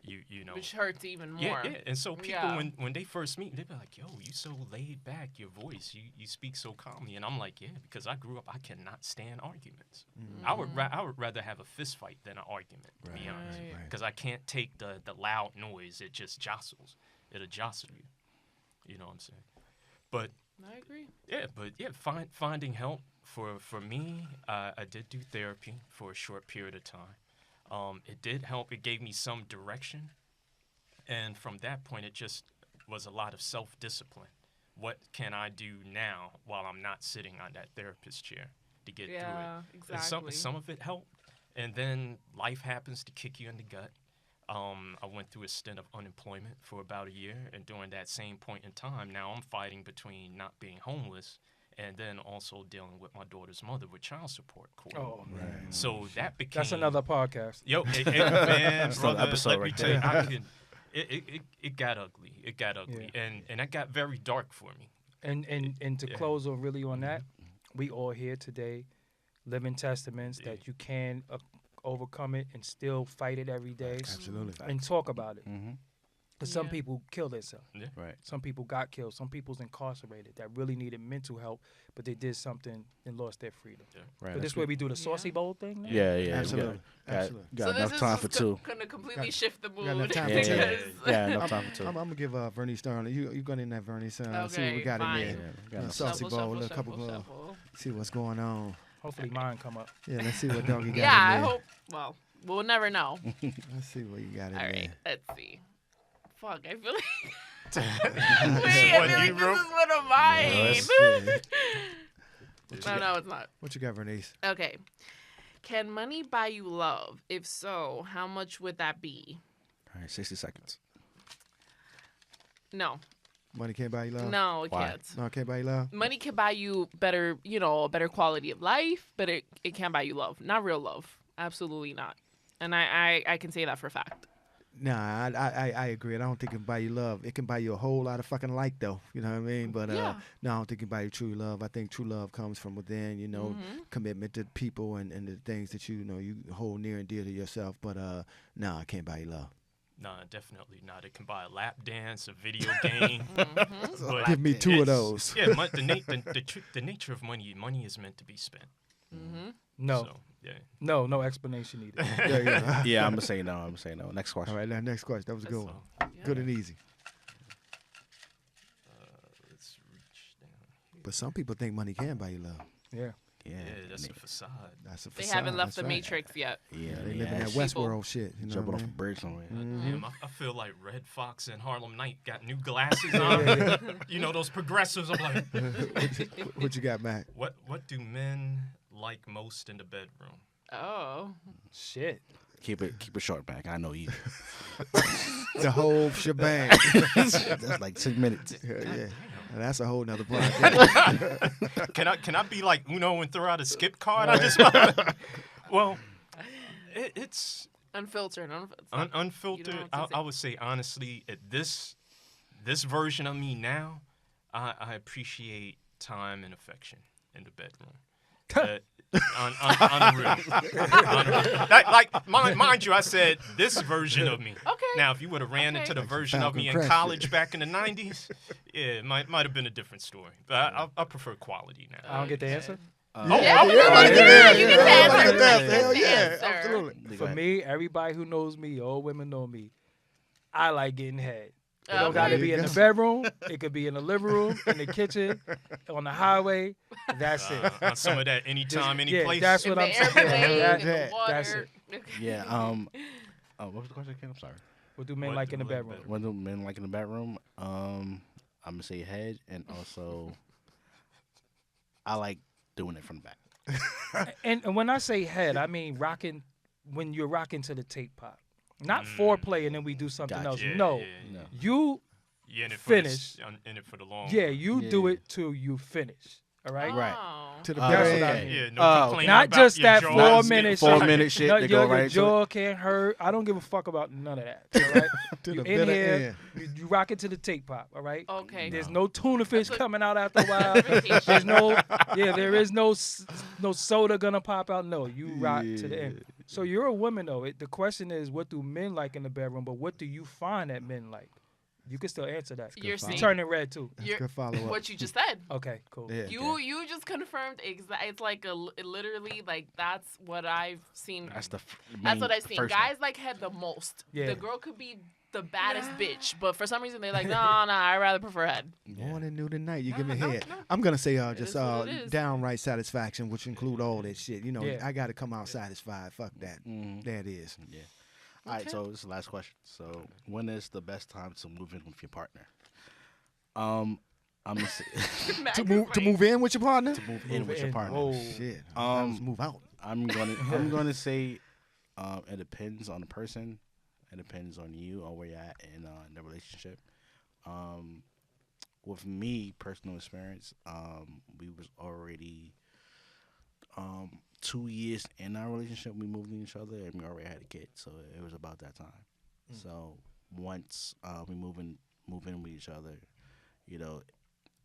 You know, which hurts even more. Yeah. And so people, when they first meet, they be like, "Yo, you so laid back, your voice, you speak so calmly," and I'm like, "Yeah, because I grew up, I cannot stand arguments. I would rather have a fist fight than an argument, to be honest, because I can't take the loud noise. It just jostles. It'll jostle you. You know what I'm saying? But I agree. Finding help for me, I did do therapy for a short period of time. It did help. It gave me some direction. And from that point, it just was a lot of self-discipline. What can I do now while I'm not sitting on that therapist chair to get through it? Exactly. And some of it helped. And then life happens to kick you in the gut. I went through a stint of unemployment for about a year. And during that same point in time, now I'm fighting between not being homeless and then also dealing with my daughter's mother with child support court. Oh, man. So that became... That's another podcast. Yo, man, That's brother, another episode right there. It got ugly. It got ugly. And it got very dark for me. And to close on really on that, we all here today, living testaments that you can overcome it and still fight it every day. Absolutely. And talk about it. Because some people kill themselves. Yeah. Right. Some people got killed. Some people's incarcerated that really needed mental help, but they did something and lost their freedom. Yeah. Right. But this is where we do the Saucy Bowl thing now? Yeah. Absolutely. Got So enough this time is for two. going to completely shift the mood. got enough time for Enough time for two. I'm gonna give Vernice Starling. You going in that Vernice? See what we Okay, got fine. in there. Got enough Saucy Shuffle, Bowl, shuffle, a couple shuffle, more. shuffle. See what's going on. Hopefully mine come up. Yeah, let's see what Doggie got Yeah, I in there. hope. Well, we'll never know. Let's see what you got in All right, there. let's see. Fuck, I feel like. This Wait, is I what feel like you this wrote? is one of mine. Let's see. No, it's not. What you got, Vernice? Okay. Can money buy you love? If so, how much would that be? All right, 60 seconds. No. Money can't buy you love? No, it Why? can't. No, it can't buy you love? Money can buy you better, a better quality of life, but it can't buy you love. Not real love. Absolutely not. And I can say that for a fact. Nah, I agree. I don't think it can buy you love. It can buy you a whole lot of fucking like, though. You know what I mean? But no, I don't think it can buy you true love. I think true love comes from within, commitment to people and the things that you hold near and dear to yourself. But no, I can't buy you love. Nah, definitely not. It can buy a lap dance, a video game. But Give me two of those. Yeah, the nature of money is meant to be spent. No. So, yeah. No explanation needed. Yeah, I'm gonna say no. Next question. All right, now next question. That was a good one. Yeah. Good and easy. Let's reach down here. But some people think money can buy you love. Yeah. Yeah, that's a facade. That's a They facade. haven't left That's the right. Matrix yet. Yeah, They live in that People. Westworld shit. You know jumping what off I a mean? bridge somewhere. Damn, I feel like Red Fox and Harlem Night got new glasses on. Those progressives. I'm like, What you got, Mac? what do men like most in the bedroom? Oh. Shit. Keep it short, back. I know you. The whole shebang. That's like 6 minutes. Yeah. That's a whole nother podcast. Can I be like Uno and throw out a skip card? Well, it's Unfiltered. unfiltered. I would say honestly, at this version of me now, I appreciate time and affection in the bedroom. Unreal. Mind you, I said this version of me. Okay. Now, if you would have ran into the version of me in Falcon college back in the 90s, yeah, it might have been a different story. But I prefer quality now. I don't get the answer. Yeah, you get the answer. Hell yeah, Answer. absolutely. For me, everybody who knows me, all women know me. I like getting head. It don't Okay. got to be There in you the go. bedroom. It could be in the living room, in the kitchen, on the highway. That's it. On some of that anytime, any Yeah, place. that's In what the I'm saying. airplane, That- in the water. that's it. Yeah. What was the question again? I'm sorry. What do men What like do in the men bedroom? What do men like in the bedroom? I I'm gonna say head, and also I like doing it from the back. And when I say head, I mean rocking when you're rocking to the tape pop, not foreplay and then we do something Gotcha. else. Yeah, no, yeah. you You in it finish. in it for the long. Yeah, you do Yeah. it till you finish. All right. Right. Oh. To the Oh, bitter That's what I end. mean. Yeah, no complaining Not about just your that jaw. 4 minute Four shit. minute shit. No, They your go right to jaw can't hurt. I don't give a fuck about none of that. All right. To You the in bitter here, end. you rock it to the tape pop. All right. Okay. There's no tuna fish That's a- coming out after a while. Vacation. There's there is no soda gonna pop out. No, you rock to the end. So you're a woman though. The question is, what do men like in the bedroom? But what do you find that men like? You can still answer that. You're You saying turning red too. That's good follow-up. what you just said. Okay, cool. Yeah. You just confirmed exactly. It's like literally like that's what I've seen. That's the. That's what I've seen. first Guys like head the most. Yeah. The girl could be the baddest bitch, but for some reason they're like, no, I rather prefer head. Morning, noon, and night. You give me No, head. no. I'm gonna say It just is what it is. downright satisfaction, which include all that shit. You know, Yeah. I got to come out satisfied. Fuck that. Mhm. There it is. Yeah. All right, Okay. so this is the last question. So, when is the best time to move in with your partner? I'm gonna say To move in with your partner. move in with your in. partner. Whoa. Shit. Let's Um, move out. I'm gonna say it depends on the person. It depends on you or where you're at in the relationship. With me, personal experience, we was already 2 years in our relationship. We moved in each other and we already had a kid, so it was about that time. So once we move in with each other, you know,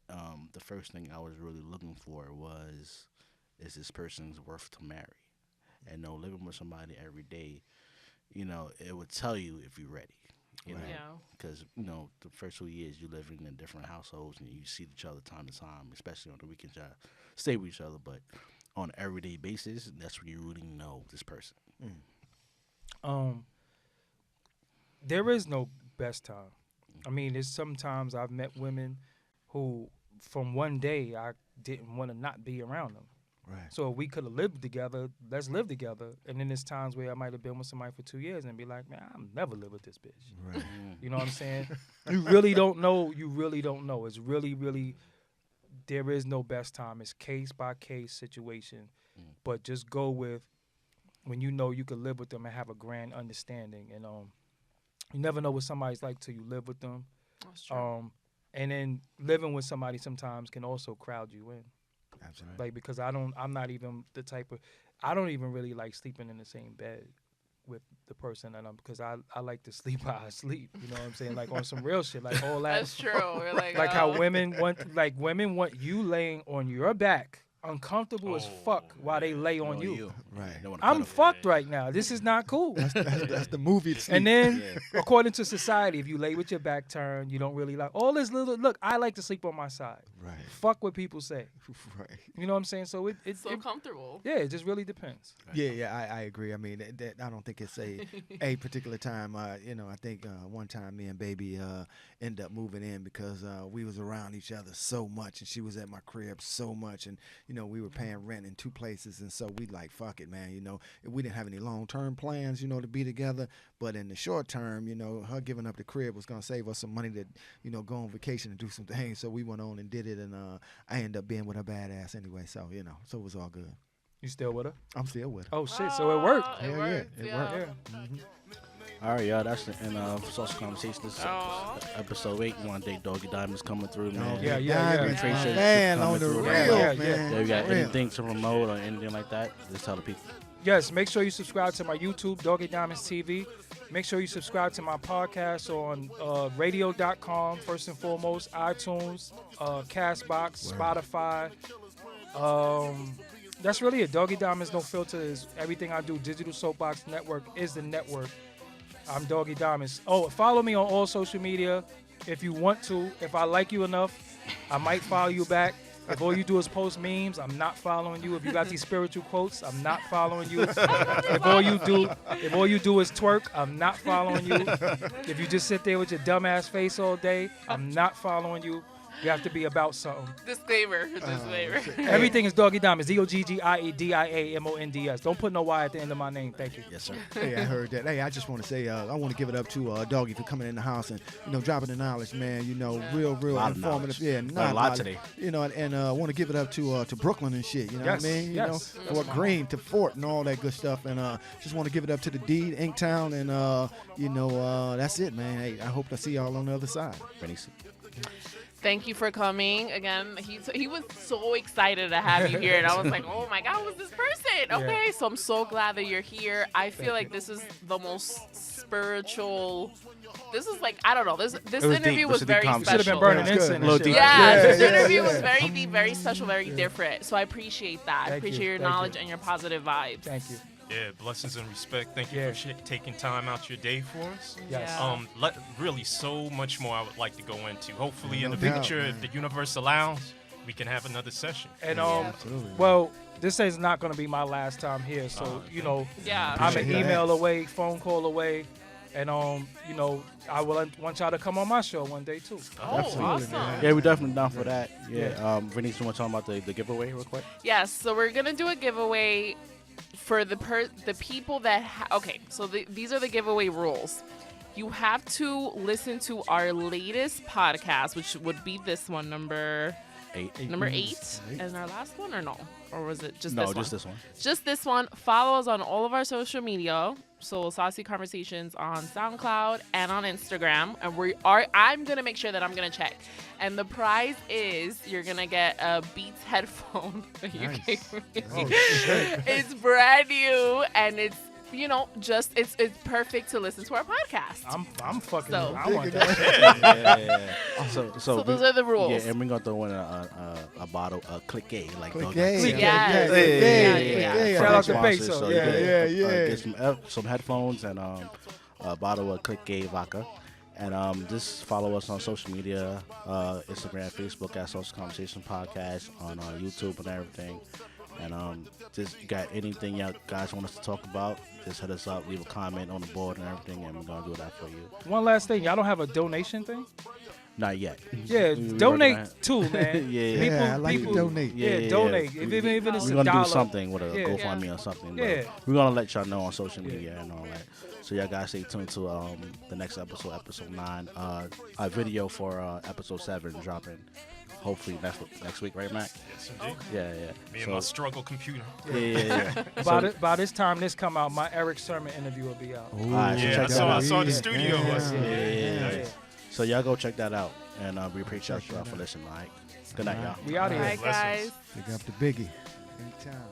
the first thing I was really looking for was, is this person's worth to marry? And no, living with somebody every day, you know, it would tell you if you're ready. You know, Yeah. because you know the first 2 years you live in different households and you see each other time to time, especially on the weekends. You stay with each other, but on an everyday basis, that's when you really know this person. There is no best time. I mean, there's sometimes I've met women who, from one day, I didn't want to not be around them. Right. So if we could have lived together, let's live together. And then there's times where I might have been with somebody for 2 years and be like, man, I'll never live with this bitch. Right. You know what I'm saying? You really don't know. You really don't know. It's really, really, there is no best time. It's case by case situation. But just go with when you know you could live with them and have a grand understanding. And you never know what somebody's like till you live with them. That's true. And then living with somebody sometimes can also crowd you in. Absolutely. Like, because I'm not even the type of, I don't even really like sleeping in the same bed with the person that because I like to sleep how I sleep. You know what I'm saying? Like on some real shit, like all that. That's true. We're like Like oh. women want you laying on your back, uncomfortable as fuck, while they lay on you. Right. They wanna I'm cuddle. fucked right now. This is not cool. That's the movie. To And sleep. then, Yeah. according to society, if you lay with your back turned, you don't really like all this little. Look, I like to sleep on my side. Right. Fuck what people say. Right. You know what I'm saying? So it So comfortable. yeah, it just really depends. Yeah, I agree. I mean, I don't think it's a particular time. You know, I think one time me and baby ended up moving in because we was around each other so much, and she was at my crib so much, and you know we were paying rent in two places, and so we like fuck it, man. You know, we didn't have any long-term plans, you know, to be together, but in the short term, you know, her giving up the crib was gonna save us some money to, you know, go on vacation and do some things. So we went on and did it, and I ended up being with her badass anyway. So you know, so it was all good. You still with her? I'm still with her. Oh shit! So it worked. Oh, Hell It yeah, worked. it Yeah. worked. Yeah. All right, y'all. That's the end of Saucy Conversation. This is Aw. episode 8. You want to thank Doggie Diamonds coming through, man. Yeah, Diamonds, yeah. my Appreciate you man, coming on the through, real, man. Yeah, man. Yeah, you got For real. anything to promote or anything like that? Just tell the people. Yes, make sure you subscribe to my YouTube, Doggie Diamonds TV. Make sure you subscribe to my podcast on radio.com, first and foremost, iTunes, Castbox, Spotify. That's really it. Doggie Diamonds No Filter is everything I do. Digital Soapbox Network is the network. I'm Doggie Diamonds. Oh, follow me on all social media if you want to. If I like you enough, I might follow you back. If all you do is post memes, I'm not following you. If you got these spiritual quotes, I'm not following you. If all you do is twerk, I'm not following you. If you just sit there with your dumbass face all day, I'm not following you. You have to be about something. Disclaimer. Everything is Doggie Diamonds. DOGGIEDIAMONDS. Don't put no Y at the end of my name. Thank you. Yes, sir. Hey, I heard that. Hey, I just want to say, I want to give it up to Doggie for coming in the house and dropping the knowledge, man. Real informative. Yeah, a lot today. And I want to give it up to Brooklyn and shit. You know what I mean? Fort Greene to Fort and all that good stuff. And just want to give it up to the D, Inktown, and that's it, man. Hey, I hope to see y'all on the other side. Thank you for coming again. He was so excited to have you here, and I was like, oh my God, who's this person? Okay, so I'm so glad that you're here. I feel like this is the most spiritual. This is like, I don't know. This interview was very special. Should have been burning incense. This interview was very deep, very special, very different. So I appreciate that. I appreciate your knowledge and your positive vibes. Thank you. Yeah, blessings and respect. Thank you for taking time out your day for us. Yes. Really, so much more I would like to go into. Hopefully, in the doubt, future, man. if the universe allows, we can have another session. And Absolutely. well, this is not going to be my last time here. So I'm an email away, phone call away, and I want y'all to come on my show one day too. Oh, awesome. Man. Yeah, we're definitely down for that. Yeah. Vinny, you want to talk about the giveaway real quick? Yes, so we're gonna do a giveaway for the people that these are the giveaway rules. You have to listen to our latest podcast, which would be this one, number 8, and our last one, or was it just this one? No, just this one. Just this one. Follow us on all of our social media. So Saucy Conversations on SoundCloud and on Instagram. And I'm going to make sure that I'm going to check. And the prize is you're going to get a Beats headphone. Nice. It's brand new, and it's it's perfect to listen to our podcast. I'm fucking. So- I want that. Yeah. So those are the rules. Yeah, and we're gonna throw in a bottle, a Click A, like Click Doggie A. said. Yeah. Shout out to Sponsors, Peso. so Yeah, you yeah. get some headphones and a bottle of Click A vodka. And just follow us on social media, Instagram, Facebook at Social Conversation Podcast, on YouTube and everything. And just got anything y'all guys want us to talk about, just hit us up, leave a comment on the board and everything, and we're going to do that for you. One last thing. Y'all don't have a donation thing? Not yet. Yeah, We donate working on it. too, man. Yeah, I like to donate. Yeah, donate. Even if it's We're $1. gonna do something with a Yeah. GoFundMe or something. But Yeah. we're gonna let y'all know on social media and all that. So y'all guys stay tuned to the next episode, episode 9. A video for episode 7 dropping. Hopefully next week, right, Mac? Yes, indeed. Yeah. Me and my struggle computer. Yeah. By this time this come out, my Eric Sermon interview will be out. Ooh, Alright, so Yeah, check that I out. saw the studio. Yeah. So y'all go check that out, and we appreciate y'all for listening. All right. Good night, y'all. We out All here. right, guys. Pick up the biggie. Anytime.